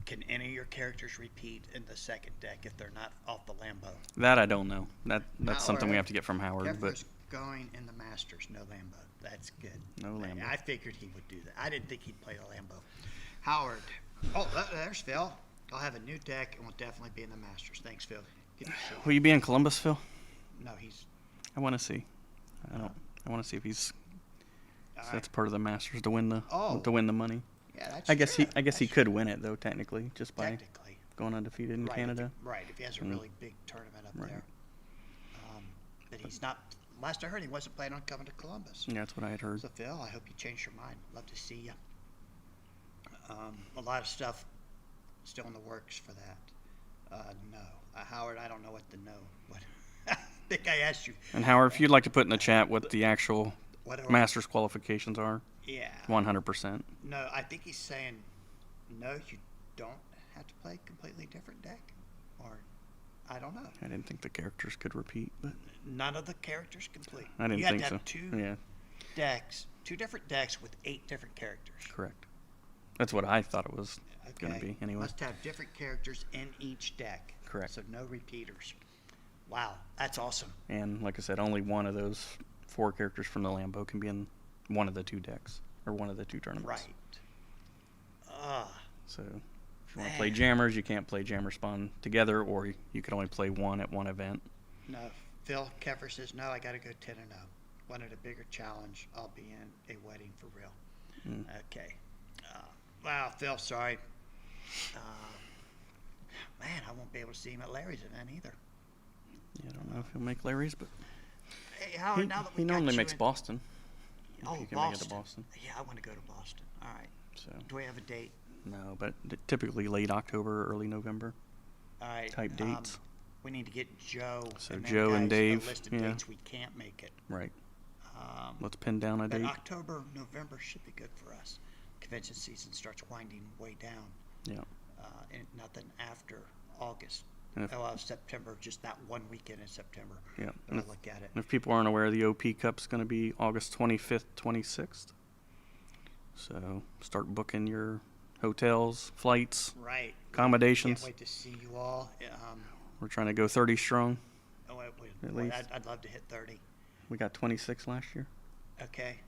Can any of your characters repeat in the second deck if they're not off the Lambeau? That I don't know. That's something we Howard, have to get from Howard. But Keffer's going in the Masters, no Lambeau. That's good. No Lambeau. I figured he would do that. I didn't think he'd play the Lambeau. Howard. Oh, there's Phil. I'll have a new deck and will definitely be in the Masters. Thanks, Phil. Good to see you. will you be in Columbus, Phil? No, he's. I want to see. I want to see if he's. All So right. that's part of the Masters to win the Oh. money. Yeah, that's I guess true. he That's could win it though, technically, just by technically. going undefeated in Right, Canada. Right, if he has a Mm. really big tournament up Right. there. But he's not. Last I heard, he wasn't planning on coming to Columbus. Yeah, that's what I had heard. So Phil, I hope you changed your mind. Love to see you. A lot of stuff still in the works for that. No, Howard, I don't know what to know. What I think I asked you. And Howard, if you'd like to put in the chat what the actual What are, Masters qualifications are, Yeah. 100%. No, I think he's saying no. You don't have to play a completely different deck, or I don't know. I didn't think the characters could repeat, but None of the characters complete. I didn't you had think to so. have 2 Yeah, decks, 2 different decks with 8 different characters. correct. That's what I thought it was going to Okay. be anyway. Must have different characters in each deck. Correct. So no repeaters. Wow, that's awesome. And like I said, only one of those 4 characters from the Lambeau can be in one of the 2 decks or one of the 2 tournaments. Right. So if you want to play Jammers, you can't play Jammer Spawn together, or you can only play one at one event. No, Phil Keffer says no. I got to go 10-0. Wanted a bigger challenge. I'll be in a wedding for real. Okay. Wow, Phil, sorry. Man, I won't be able to see him at Larry's event either. Yeah, I don't know if he'll make Larry's, but Hey, Howard, he, now that we he got normally you makes in- Boston. Oh, if you can Boston. make it to Boston. Yeah, I want to go to Boston. All right. So Do we have a date? no, but typically late October, early November All right. type dates. We need to get Joe. So and them Joe and guys Dave, a list of yeah. dates we can't make it. Right. Let's pin down a But date. October, November should be good for us. Convention season starts winding way down. Yeah. And nothing after August. And if- September, just that one weekend in September. Yeah. When And I if, look at it. and if people aren't aware, the OP Cup's going to be August 25th, 26th. So start booking your hotels, flights, Right. accommodations. Can't wait to see you all. We're trying to go 30 strong. At Boy, least. I'd love to hit 30. We got 26 last year. Okay.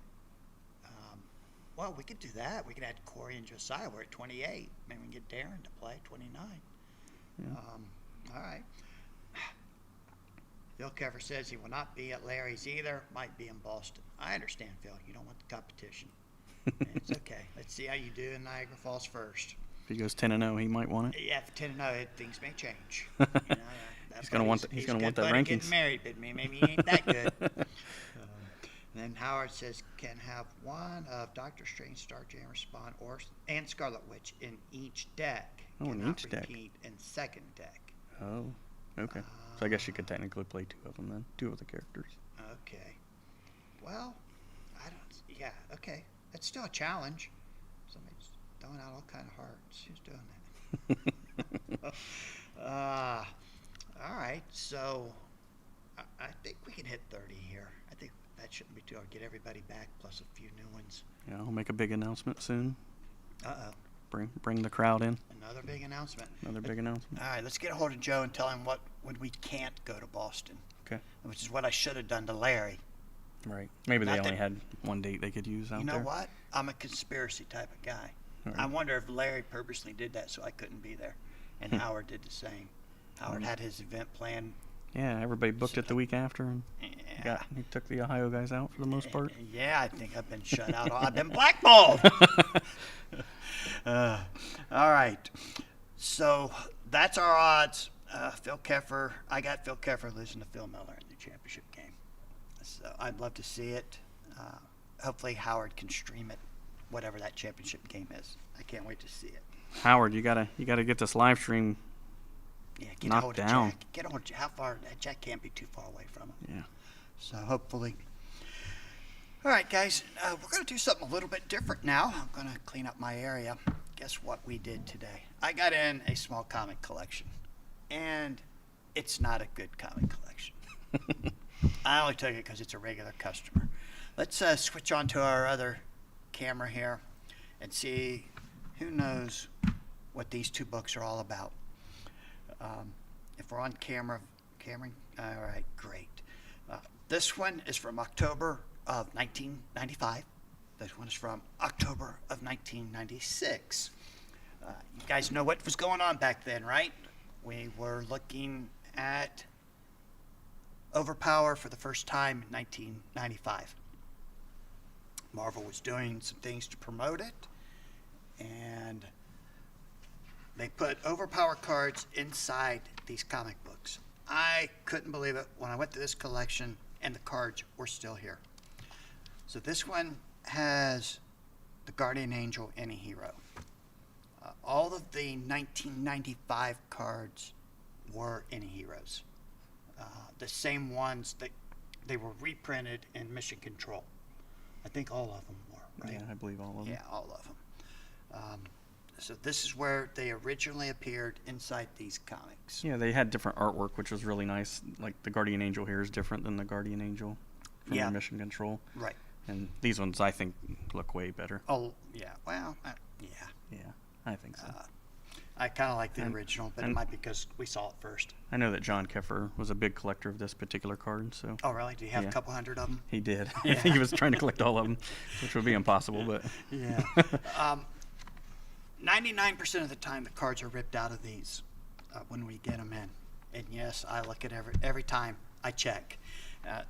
Well, we could do that. We could add Corey and Josiah. We're at 28. Maybe we can get Darren to play 29. Yeah. All right. Phil Keffer says he will not be at Larry's either. Might be in Boston. I understand, Phil. You don't want the competition. It's okay. Let's see how you do in Niagara Falls first. If he goes 10-0, he might want it. Yeah, for 10-0, things may change. You know, that He's gonna want buddy's- he's gonna want good that buddy rankings. Getting married, but maybe he ain't that good. And then Howard says can have one of Doctor Strange, Starjammer, Spawn, and Scarlet Witch in each deck. Oh, in Cannot each deck. repeat in second deck. Oh, okay. So I guess you could technically play 2 of them then. 2 of the characters. Okay. Well, I don't. Yeah. Okay. That's still a challenge. Somebody's throwing out all kind of hearts. Who's doing that? All right. So I think we can hit 30 here. I think that shouldn't be too hard. Get everybody back plus a few new ones. Yeah, I'll make a big announcement soon. Uh-oh. Bring the crowd in. Another big announcement. Another big announcement. All right. Let's get a hold of Joe and tell him when we can't go to Boston. Okay. Which is what I should have done to Larry. Right. Maybe they Not only that- had one date they could use out You know there. what? I'm a conspiracy type of guy. All right. I wonder if Larry purposely did that so I couldn't be there. And Howard did the same. Howard had his event planned. Yeah, everybody booked it the week after, and Yeah. he took the Ohio guys out for the most part. Yeah, I think I've been shut out. I've been blackballed. All right. So that's our odds. Phil Keffer. I got Phil Keffer losing to Phil Miller in the championship game. So I'd love to see it. Hopefully Howard can stream it, whatever that championship game is. I can't wait to see it. Howard, you gotta get this live stream. Yeah, get Knocked a hold of down. Jack. Get a hold of Jack. How far? Jack can't be too far away from him. Yeah. So hopefully. All right, guys. We're going to do something a little bit different now. I'm going to clean up my area. Guess what we did today? I got in a small comic collection. And it's not a good comic collection. I only took it because it's a regular customer. Let's switch on to our other camera here and see who knows what these 2 books are all about. If we're on camera, Cameron, all right, great. This one is from October of 1995. This one is from October of 1996. You guys know what was going on back then, right? We were looking at Overpower for the first time in 1995. Marvel was doing some things to promote it, and they put Overpower cards inside these comic books. I couldn't believe it when I went to this collection and the cards were still here. So this one has the Guardian Angel Any-Hero. All of the 1995 cards were Any-Heroes. The same ones that they were reprinted in Mission Control. I think all of them were, right? Yeah, I believe all of them. Yeah, all of them. So this is where they originally appeared inside these comics. Yeah, they had different artwork, which was really nice. Like the Guardian Angel here is different than the Guardian Angel from Yeah. Mission Control. Right. And these ones, I think, look way better. Oh, yeah. Well, yeah. Yeah, I think so. I kind of like the And- original, but it and- might be because we saw it first. I know that John Keffer was a big collector of this particular card, so Oh, really? Do you have Yeah. a couple hundred of them? he did. I think he was trying to collect all of them, which would be impossible, but Yeah. 99% of the time, the cards are ripped out of these when we get them in. And yes, I look at every time I check.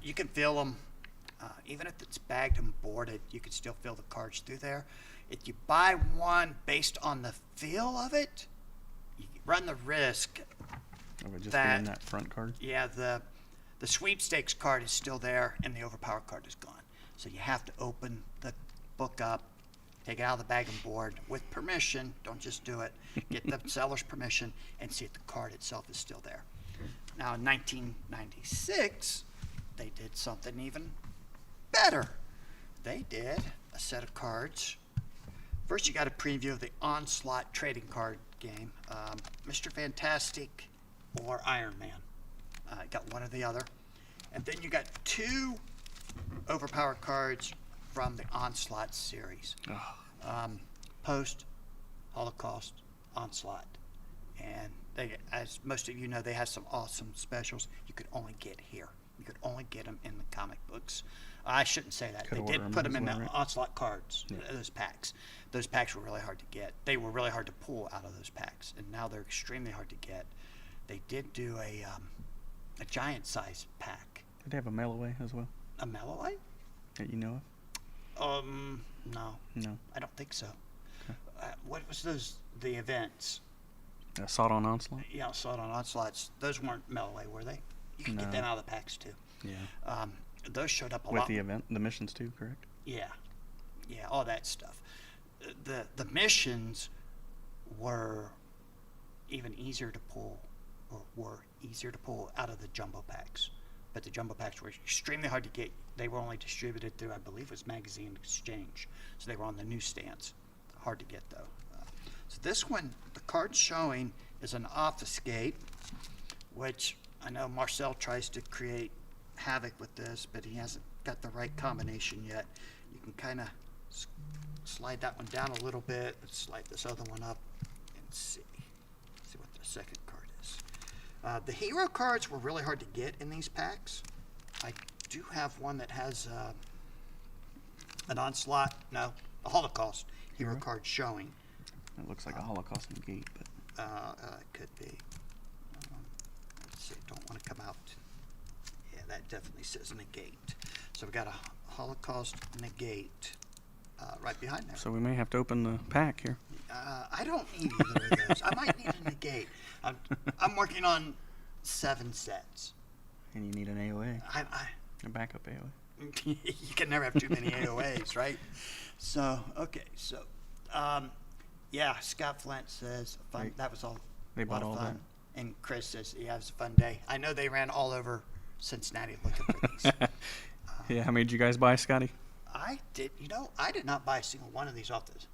You can feel them, even if it's bagged and boarded, you can still feel the cards through there. If you buy one based on the feel of it, you run the risk. it would just That- be in that front card. Yeah, the sweepstakes card is still there, and the Overpower card is gone. So you have to open the book up, take it out of the bag and board with permission. Don't just do it. Get the seller's permission and see if the card itself is still there. Now, in 1996, they did something even better. They did a set of cards. First, you got a preview of the Onslaught trading card game. Mr. Fantastic or Iron Man. Got one or the other. And then you got 2 overpowered cards from the Onslaught series. Post, Holocaust, Onslaught. And they, as most of you know, they have some awesome specials you could only get here. You could only get them in the comic books. I shouldn't say that. Could They order did 'em put them as in well, the right? Onslaught cards, Yeah. those packs. Those packs were really hard to get. They were really hard to pull out of those packs, and now they're extremely hard to get. They did do a giant size pack. Did they have a mail away as well A Melloway? that you know No, of? No. I don't think so. What was those? The events? Assault on Onslaught? Yeah, I saw it on Onslaughts. Those weren't Melloway, were they? You could get No. them out of the packs too. Yeah. Those showed up a With lot. the event, the missions too, correct? Yeah, all that stuff. The missions were even easier to pull, or were easier to pull out of the jumbo packs. But the jumbo packs were extremely hard to get. They were only distributed through, I believe, it was Magazine Exchange, so they were on the newsstands. Hard to get though. So this one, the card showing is an Obfuscate, which I know Marcel tries to create havoc with this, but he hasn't got the right combination yet. You can kind of slide that one down a little bit. Let's slide this other one up and see what the second card is. The hero cards were really hard to get in these packs. I do have one that has an Onslaught, no, a Holocaust hero card showing. It looks like a Holocaust negate, but Could be. Let's see, don't want to come out. Yeah, that definitely says negate. So we got a Holocaust negate right behind there. so we may have to open the pack here. I don't need either of those. I might need a negate. I'm working on 7 sets. And you need an AOA, I a backup AOA. you can never have too many AOAs, right? So, okay, so, yeah, Scott Flint says fun. That was all. They a lot bought of all fun. that. And Chris says, yeah, it was a fun day. I know they ran all over Cincinnati looking for these. Yeah, how many did you guys buy, Scotty? I did not buy a single one of these off the day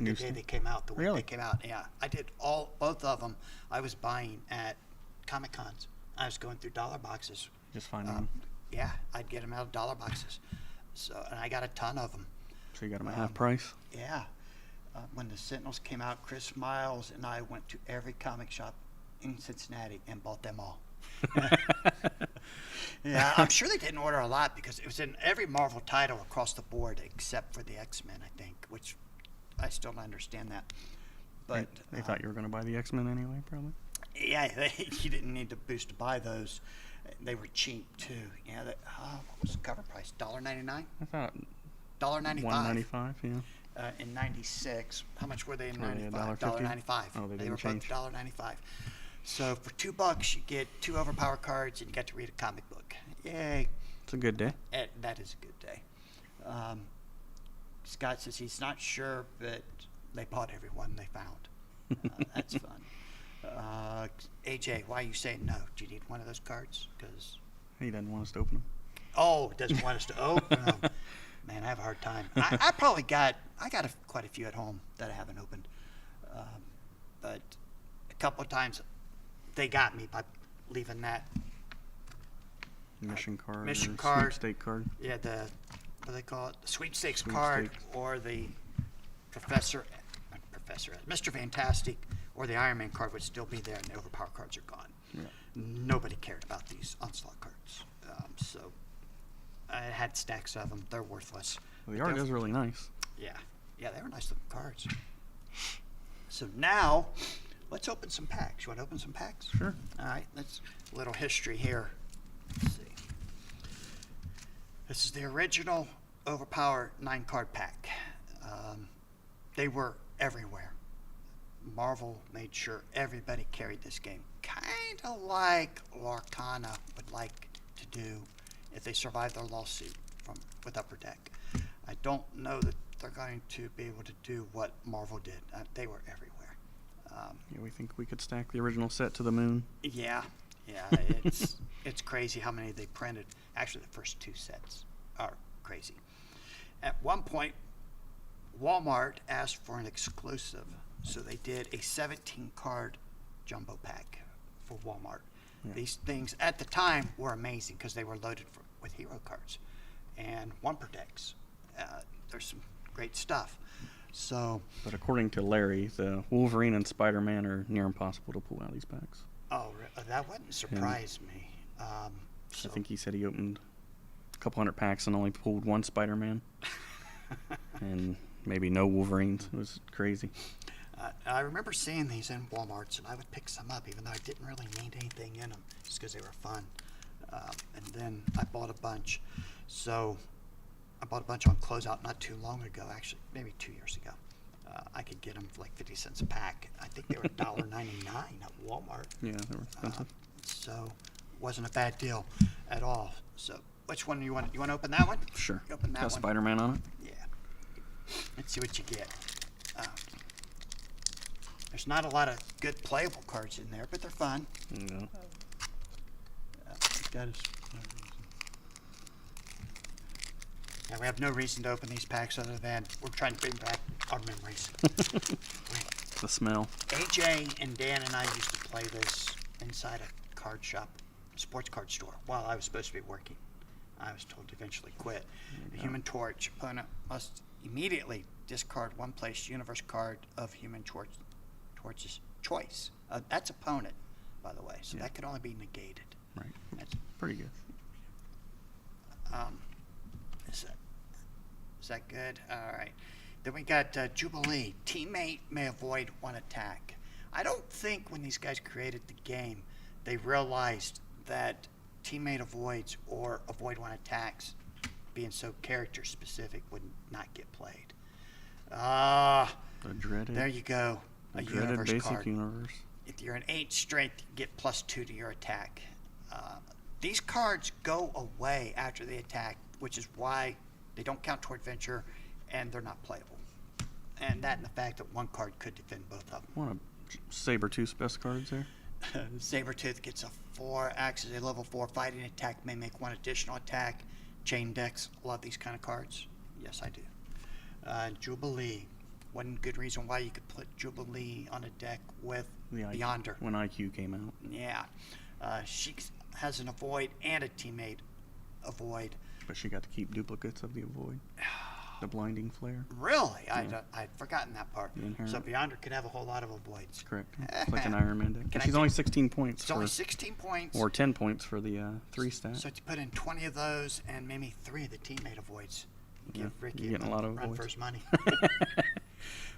Newsstand? they came out. The week Really? they came out, yeah. I did both of them. I was buying at Comic Cons. I was going through dollar boxes. Just finding them. Yeah, I'd get them out of dollar boxes. So, and I got a ton of them. So you got them at half price? Yeah. When the Sentinels came out, Chris Miles and I went to every comic shop in Cincinnati and bought them all. Yeah, I'm sure they didn't order a lot because it was in every Marvel title across the board except for the X-Men, I think, which I still don't understand that. But They thought you were going to buy the X-Men anyway, probably. yeah, you didn't need to boost to buy those. They were cheap too. Yeah, what was the cover price? $1.99? I thought $1.95. $1.95, yeah. In '96, how much were they in Probably '95? $1.50? $1.95. Oh, they were didn't change. both $1.95. So for $2, you get 2 overpowered cards, and you get to read a comic book. Yay! It's a good day. That is a good day. Scott says he's not sure, but they bought every one they found. That's fun. AJ, why are you saying no? Do you need one of those cards? Because He doesn't want us to open them. doesn't want us to open them. Man, I have a hard time. I probably got quite a few at home that I haven't opened, but a couple of times they got me by leaving that. Mission card. Mission or card. Sweepstake card. Yeah, what do they call it? The sweepstakes card, or the Mr. Fantastic, or the Iron Man card would still be there, and the overpowered cards are gone. Yeah. Nobody cared about these Onslaught cards, so I had stacks of them. They're worthless. Well, the art is really nice. Yeah, they were nice looking cards. So now, let's open some packs. You want to open some packs? Sure. All right, let's a little history here. Let's see. This is the original Overpower 9-card pack. They were everywhere. Marvel made sure everybody carried this game, kind of like Lorcana would like to do if they survive their lawsuit with Upper Deck. I don't know that they're going to be able to do what Marvel did. They were everywhere. Yeah, we think we could stack the original set to the moon. Yeah, it's crazy how many they printed. Actually, the first 2 sets are crazy. At one point, Walmart asked for an exclusive, so they did a 17-card jumbo pack for Walmart. Yeah. These things at the time were amazing because they were loaded with hero cards and Wumper decks. There's some great stuff. So, But according to Larry, the Wolverine and Spider-Man are near impossible to pull out of these packs. that wouldn't surprise me. I think he said he opened a couple hundred packs and only pulled one Spider-Man. And maybe no Wolverines. It was crazy. I remember seeing these in Walmarts, and I would pick some up, even though I didn't really need anything in them, just because they were fun. And then I bought a bunch. So I bought a bunch on closeout not too long ago, actually, maybe 2 years ago. I could get them for like 50 cents a pack. I think they were $1.99 at Walmart. Yeah, they were expensive. So it wasn't a bad deal at all. So which one do you want? You want to open that one? Sure. You open that Got one. Spider-Man on it. Yeah. Let's see what you get. There's not a lot of good playable cards in there, but they're fun. No. Got us. Yeah, we have no reason to open these packs other than we're trying to bring back our memories. The smell. AJ and Dan and I used to play this inside a card shop, sports card store, while I was supposed to be working. I was told to eventually quit. The Human Torch opponent must immediately discard one place universe card of Human Torch's choice. That's opponent, by the way, so that could only be negated. Right. That's, Pretty good. is that good? All right. Then we got Jubilee. Teammate may avoid one attack. I don't think when these guys created the game, they realized that teammate avoids or avoid one attacks, being so character specific, would not get played. The dreaded. There you go. The A dreaded universe basic card. universe. If you're an 8 strength, you get +2 to your attack. These cards go away after the attack, which is why they don't count toward venture, and they're not playable. And that and the fact that one card could defend both of them. One of Sabretooth's best cards there. Sabretooth gets a 4, acts as a level 4 fighting attack, may make one additional attack. Chain decks, love these kind of cards. Yes, I do. Jubilee. One good reason why you could put Jubilee on a deck with Beyonder. When IQ came out. Yeah. She has an avoid and a teammate avoid. But she got to keep duplicates of the avoid. The blinding flare. Really? Yeah. I'd forgotten that part. The inherent. So Beyonder could have a whole lot of avoids. Correct. It's like an Iron Man deck. Can And I she's take- only 16 points It's for, only 16 points. or 10 points for the 3 stat. So to put in 20 of those and maybe 3 of the teammate avoids. Yeah, Give Ricky you're getting a lot of run avoids. for his money.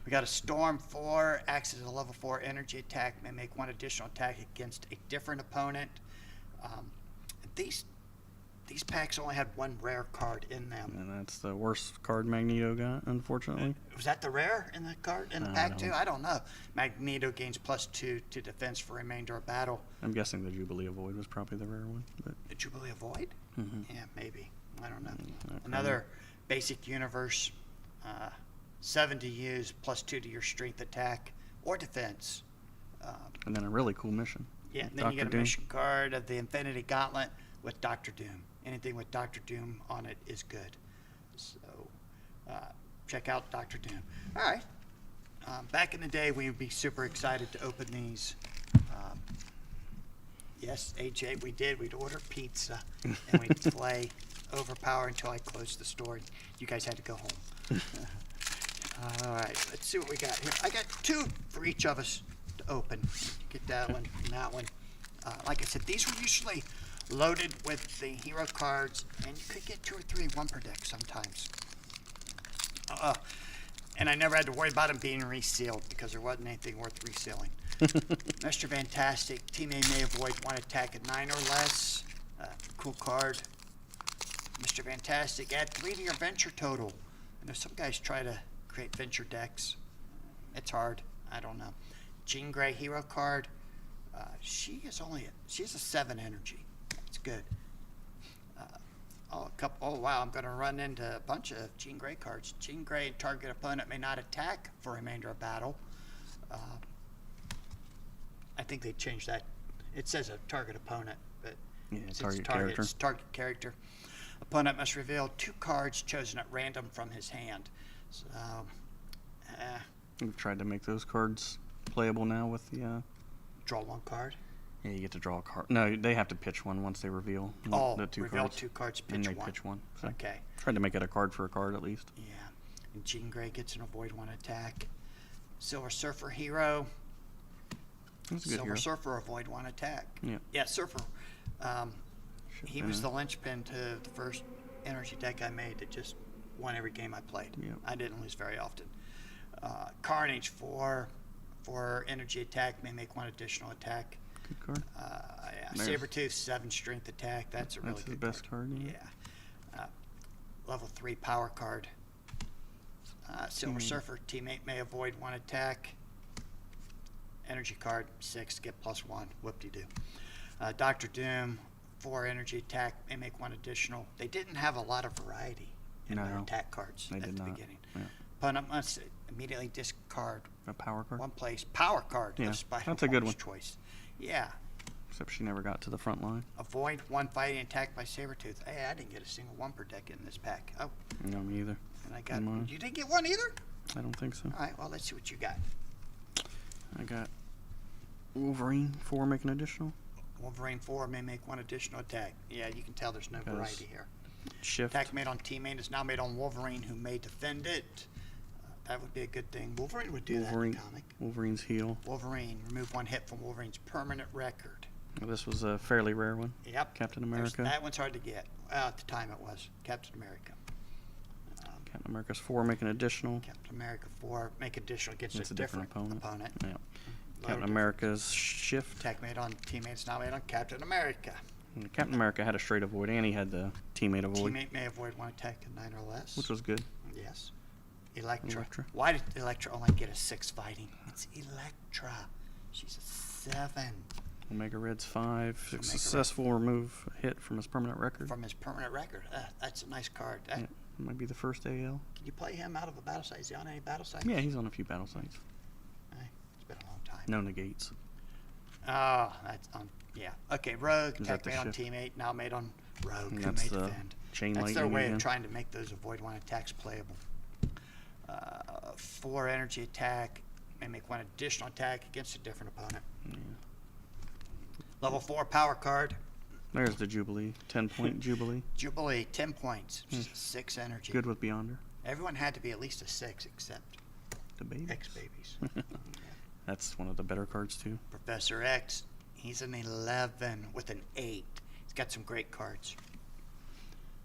We got a Storm 4, acts as a level 4 energy attack, may make one additional attack against a different opponent. These packs only had one rare card in them. And that's the worst card Magneto got, unfortunately. Was that the rare in the card in the I pack don't- too? I don't know. Magneto gains +2 to defense for remainder of battle. I'm guessing the Jubilee Avoid was probably the rare one. But The Jubilee Avoid? Mhm. Yeah, maybe. I don't know. Okay. Another basic universe, 7 to use, +2 to your strength attack or defense. And then a really cool mission. Yeah, with and then you Dr. get a Doom. mission card of the Infinity Gauntlet with Doctor Doom. Anything with Doctor Doom on it is good. So check out Doctor Doom. All right. Back in the day, we would be super excited to open these. Yes, AJ, we did. We'd order pizza and we'd play Overpower until I closed the store. You guys had to go home. All right, let's see what we got here. I got 2 for each of us to open. Get that one and that one. Like I said, these were usually loaded with the hero cards, and you could get 2 or 3 one per deck sometimes. And I never had to worry about them being resealed because there wasn't anything worth resealing. Mr. Fantastic, teammate may avoid one attack at 9 or less. Cool card. Mr. Fantastic, add 3 to your venture total. And there's some guys try to create venture decks. It's hard. I don't know. Jean Grey hero card. She has a 7 energy. That's good. Oh wow, I'm going to run into a bunch of Jean Grey cards. Jean Grey, target opponent may not attack for remainder of battle. I think they changed that. It says a target opponent, but Yeah, since target character. It's target character. Opponent must reveal 2 cards chosen at random from his hand. So, We've tried to make those cards playable now with the. draw 1 card. Yeah, you get to draw a card. No, they have to pitch one once they reveal Oh, the 2 reveal cards. 2 cards, And pitch they 1. pitch one. So Okay. tried to make it a card for a card at least. Yeah. And Jean Grey gets an avoid 1 attack. Silver Surfer hero. That's a good Silver hero. Surfer avoid 1 attack. Yeah. Yeah, Surfer. Should've He been was a- the linchpin to the first energy deck I made that just won every game I played. Yep. I didn't lose very often. Carnage for energy attack, may make 1 additional attack. Good card. Yeah. There's- Sabretooth 7 strength attack. That's a really That's the good best card. Yeah. Yeah. Level 3 power card. Silver Teammate. Surfer, teammate may avoid 1 attack. Energy card 6, get +1. Whoop-de-doo. Doctor Doom, 4 energy attack, may make 1 additional. They didn't have a lot of variety in their No, attack cards they at did the not. beginning. Yeah. Opponent must immediately discard A power card. 1 place power card Yeah, of Spider that's a good Woman's one. choice. Yeah. Except she never got to the front line. Avoid 1 fighting attack by Sabretooth. Hey, I didn't get a single 1 per deck in this pack. Oh, No, me either. and I got. In mine. You didn't get 1 either? I don't think so. All right, well, let's see what you got. I got Wolverine 4 making additional. Wolverine 4 may make 1 additional attack. Yeah, you can tell there's no Because- variety here. Shift. Attack made on teammate is now made on Wolverine, who may defend it. That would be a good thing. Wolverine would do Wolverine. that in the comic. Wolverine's heal. Wolverine, remove 1 hit from Wolverine's permanent record. Well, this was a fairly rare one. Yep. Captain There's- America. That one's hard to get. Well, at the time it was. Captain America. Captain America's 4 making additional. Captain America 4, make additional against It's a different opponent. Yeah. Lower Captain America's shift. Attack made on teammates now made on Captain America. And Captain America had a straight avoid, and he had the teammate avoid, Teammate may avoid 1 attack in 9 or less. which was good. Yes. Electra. Elektra. Why did Electra only get a 6 fighting? It's Electra. She's a 7 Omega Red's 5. Omega Successful remove a hit from his permanent record. from his permanent record. That's a nice card. Yeah, might be the first AL. Can you play him out of a battle site? Is he on any battle sites? Yeah, he's on a few battle sites. It's been a long time. No negates. Oh, that's yeah. Okay, Rogue. Is Attack that the made on shift? teammate, now made on Rogue, And who that's may the defend. chain That's their lightning way again. of trying to make those avoid 1 attacks playable. 4 energy attack, may make 1 additional attack against a different opponent. Yeah. Level 4 power card. There's the Jubilee. 10-point Jubilee. Jubilee, 10 points. She's a 6 energy. Good with Beyonder. Everyone had to be at least a 6 except The baby. X babies. That's one of the better cards, too. Professor X, he's an 11 with an 8. He's got some great cards.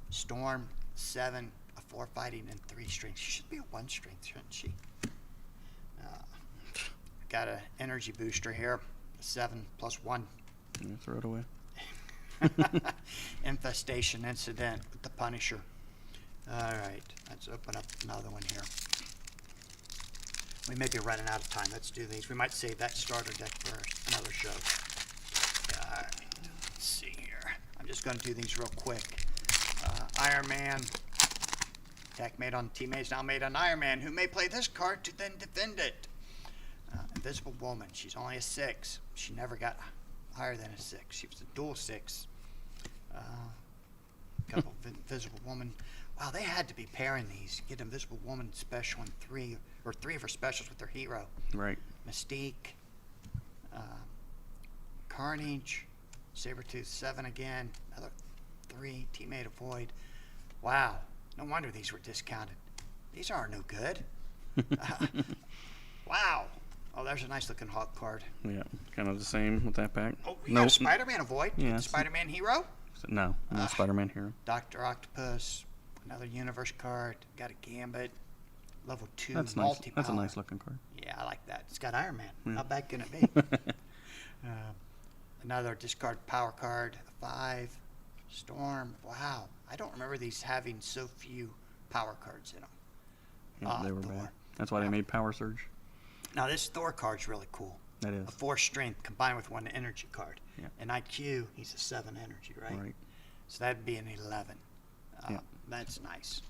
Storm, 7, a 4 fighting, and 3 strength. She should be a 1 strength, shouldn't she? Got an energy booster here, 7 + 1. Yeah, throw it away. Infestation incident with the Punisher. All right, let's open up another one here. We may be running out of time. Let's do these. We might save that starter deck for another show. All right, let's see here. I'm just going to do these real quick. Iron Man. Attack made on teammates, now made on Iron Man, who may play this card to then defend it. Invisible Woman. She's only a 6. She never got higher than a 6. She was a dual 6. Couple of Invisible Woman. Wow, they had to be pairing these. Get Invisible Woman special and 3 of her specials with her hero. Right. Mystique, Carnage, Sabretooth 7 again, another 3, teammate avoid. Wow, no wonder these were discounted. These are no good. Wow. Oh, there's a nice looking Hawk card. Yeah, kind of the same with that pack. Oh, we got a Spider-Man avoid. Yeah, Spider-Man hero. No, no Spider-Man hero. Dr. Octopus, another universe card. Got a Gambit. Level 2 That's nice. multi-power. That's a nice looking card. Yeah, I like that. It's got Iron Man. Yeah. How bad can it be? Another discard power card, 5. Storm. Wow. I don't remember these having so few power cards in them. Yeah, they were Thor. bad. That's why they made Power Surge. Now, this Thor card's really cool. That is. A 4 strength combined with 1 energy card. Yeah. And IQ, he's a 7 energy, right? Right. So that'd be an 11. Yeah. That's nice.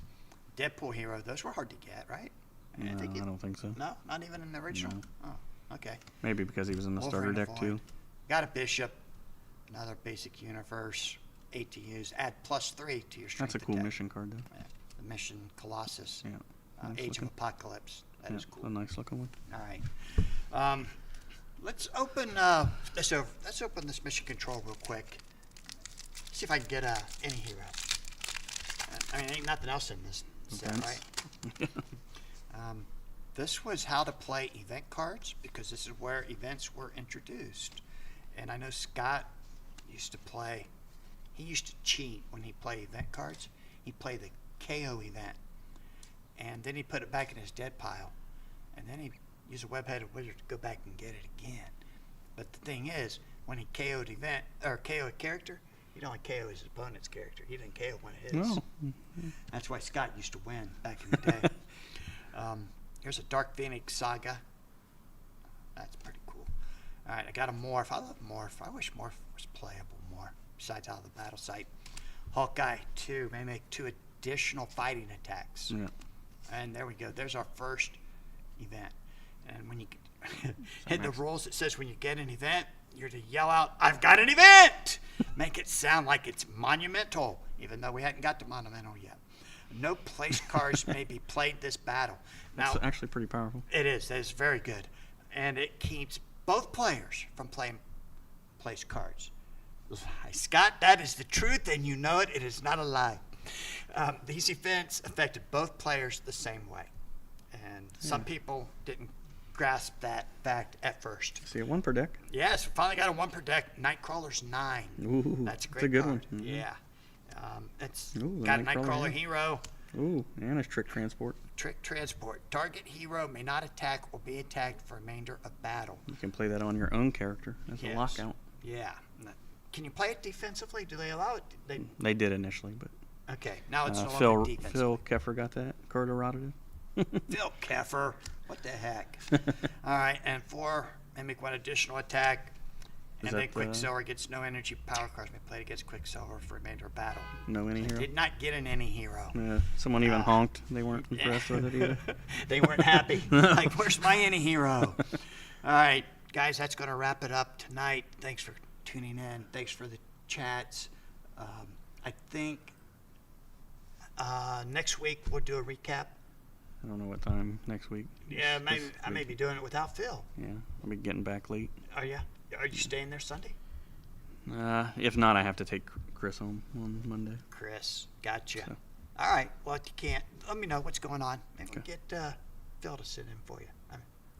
Deadpool hero, those were hard to get, right? No, I don't think so. No, not even in the original. No. Oh, okay. Maybe because he was in the starter Wolverine deck avoid. too. Got a Bishop, another basic universe, 8 to use. Add +3 to your strength That's a cool attack. mission card, though. Yeah, the Mission Colossus. Yeah. Nice Age of looking. Apocalypse. That Yeah, is it's cool. a nice looking one. All right. Let's open let's open this mission control real quick. See if I can get any hero. I mean, ain't nothing else in this set, Events. right? This was how to play event cards, because this is where events were introduced. And I know Scott used to play. He used to cheat when he played event cards. He'd play the KO event, and then he put it back in his dead pile, and then he'd use a web-headed wizard to go back and get it again. But the thing is, when he KO'd event or KO a character, he'd only KO his opponent's character. He didn't KO one of his. No. That's why Scott used to win back in the day. Here's a Dark Phoenix Saga. That's pretty cool. All right, I got a Morph. I love Morph. I wish Morph was playable more, besides out of the battle site. Hawkeye 2 may make 2 additional fighting attacks. Yeah. And there we go. There's our first event. And when you hit the rules, it says when you get an event, you're to yell out, "I've got an event!" Make it sound like it's monumental, even though we hadn't got to monumental yet. No place cards may be played this battle. Now, It's actually pretty powerful. it is. That is very good. And it keeps both players from playing place cards. Scott, that is the truth, and you know it. It is not a lie. These events affected both players the same way. And some people didn't grasp that fact at first. See, 1 per deck. Yes, finally got a 1 per deck. Nightcrawler's 9. Ooh, That's a great that's a good card. one. Mhm. Yeah. It's Ooh, the got a Nightcrawler, Nightcrawler yeah. hero. Ooh, and it's trick transport. Trick transport. Target hero may not attack or be attacked for remainder of battle. You can play that on your own character as a Yes. lockout. Yeah. Can you play it defensively? Do they allow it? They did initially, but Okay. Now it's no longer Phil defensive. Phil Keffer got that. Kurt Erotic. Phil Keffer. What the heck? All right. And 4, mimic 1 additional attack. Is And then that, Quicksilver gets no energy power cards may play against Quicksilver for remainder of battle. No any hero. Did not get an any hero. Someone even honked. They weren't impressed with it either. They weren't happy. Like, where's my any hero? All right, guys, that's going to wrap it up tonight. Thanks for tuning in. Thanks for the chats. I think next week we'll do a recap. I don't know what time next week. Yeah, maybe This I may week. be doing it without Phil. Yeah, I'll be getting back late. Are you? Are you staying there Sunday? If not, I have to take Chris home on Monday. Chris, gotcha. So. All right. Well, if you can't, let me know what's going on. Maybe we'll Okay. get Phil to sit in for you.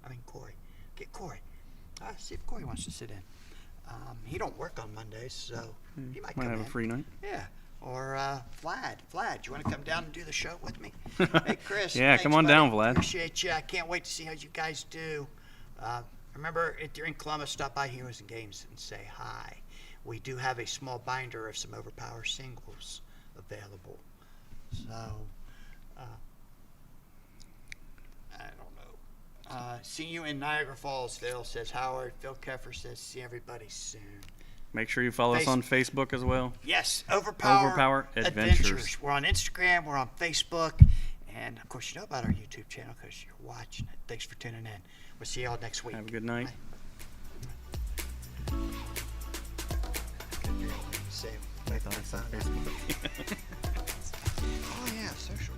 I mean Corey. Get Corey. See if Corey wants to sit in. He don't work on Mondays, so he might come have in. a free night. Yeah. Or Vlad. Vlad, you want to come down and do the show with me? Hey, Chris. Yeah, thanks, come on buddy. down, Vlad. Appreciate you. I can't wait to see how you guys do. Remember, if you're in Columbus, stop by Heroes and Games and say hi. We do have a small binder of some Overpower singles available. So, I don't know. See you in Niagara Falls, Phil, says Howard. Phil Keffer says see everybody soon. Make sure you follow us on Facebook as well. Yes, Overpower Adventures. We're on Instagram, we're on Facebook, and of course you know about our YouTube channel because you're watching it. Thanks for tuning in. We'll see y'all next week. Have a good night. Bye. I thought I saw Facebook. Oh yeah, social.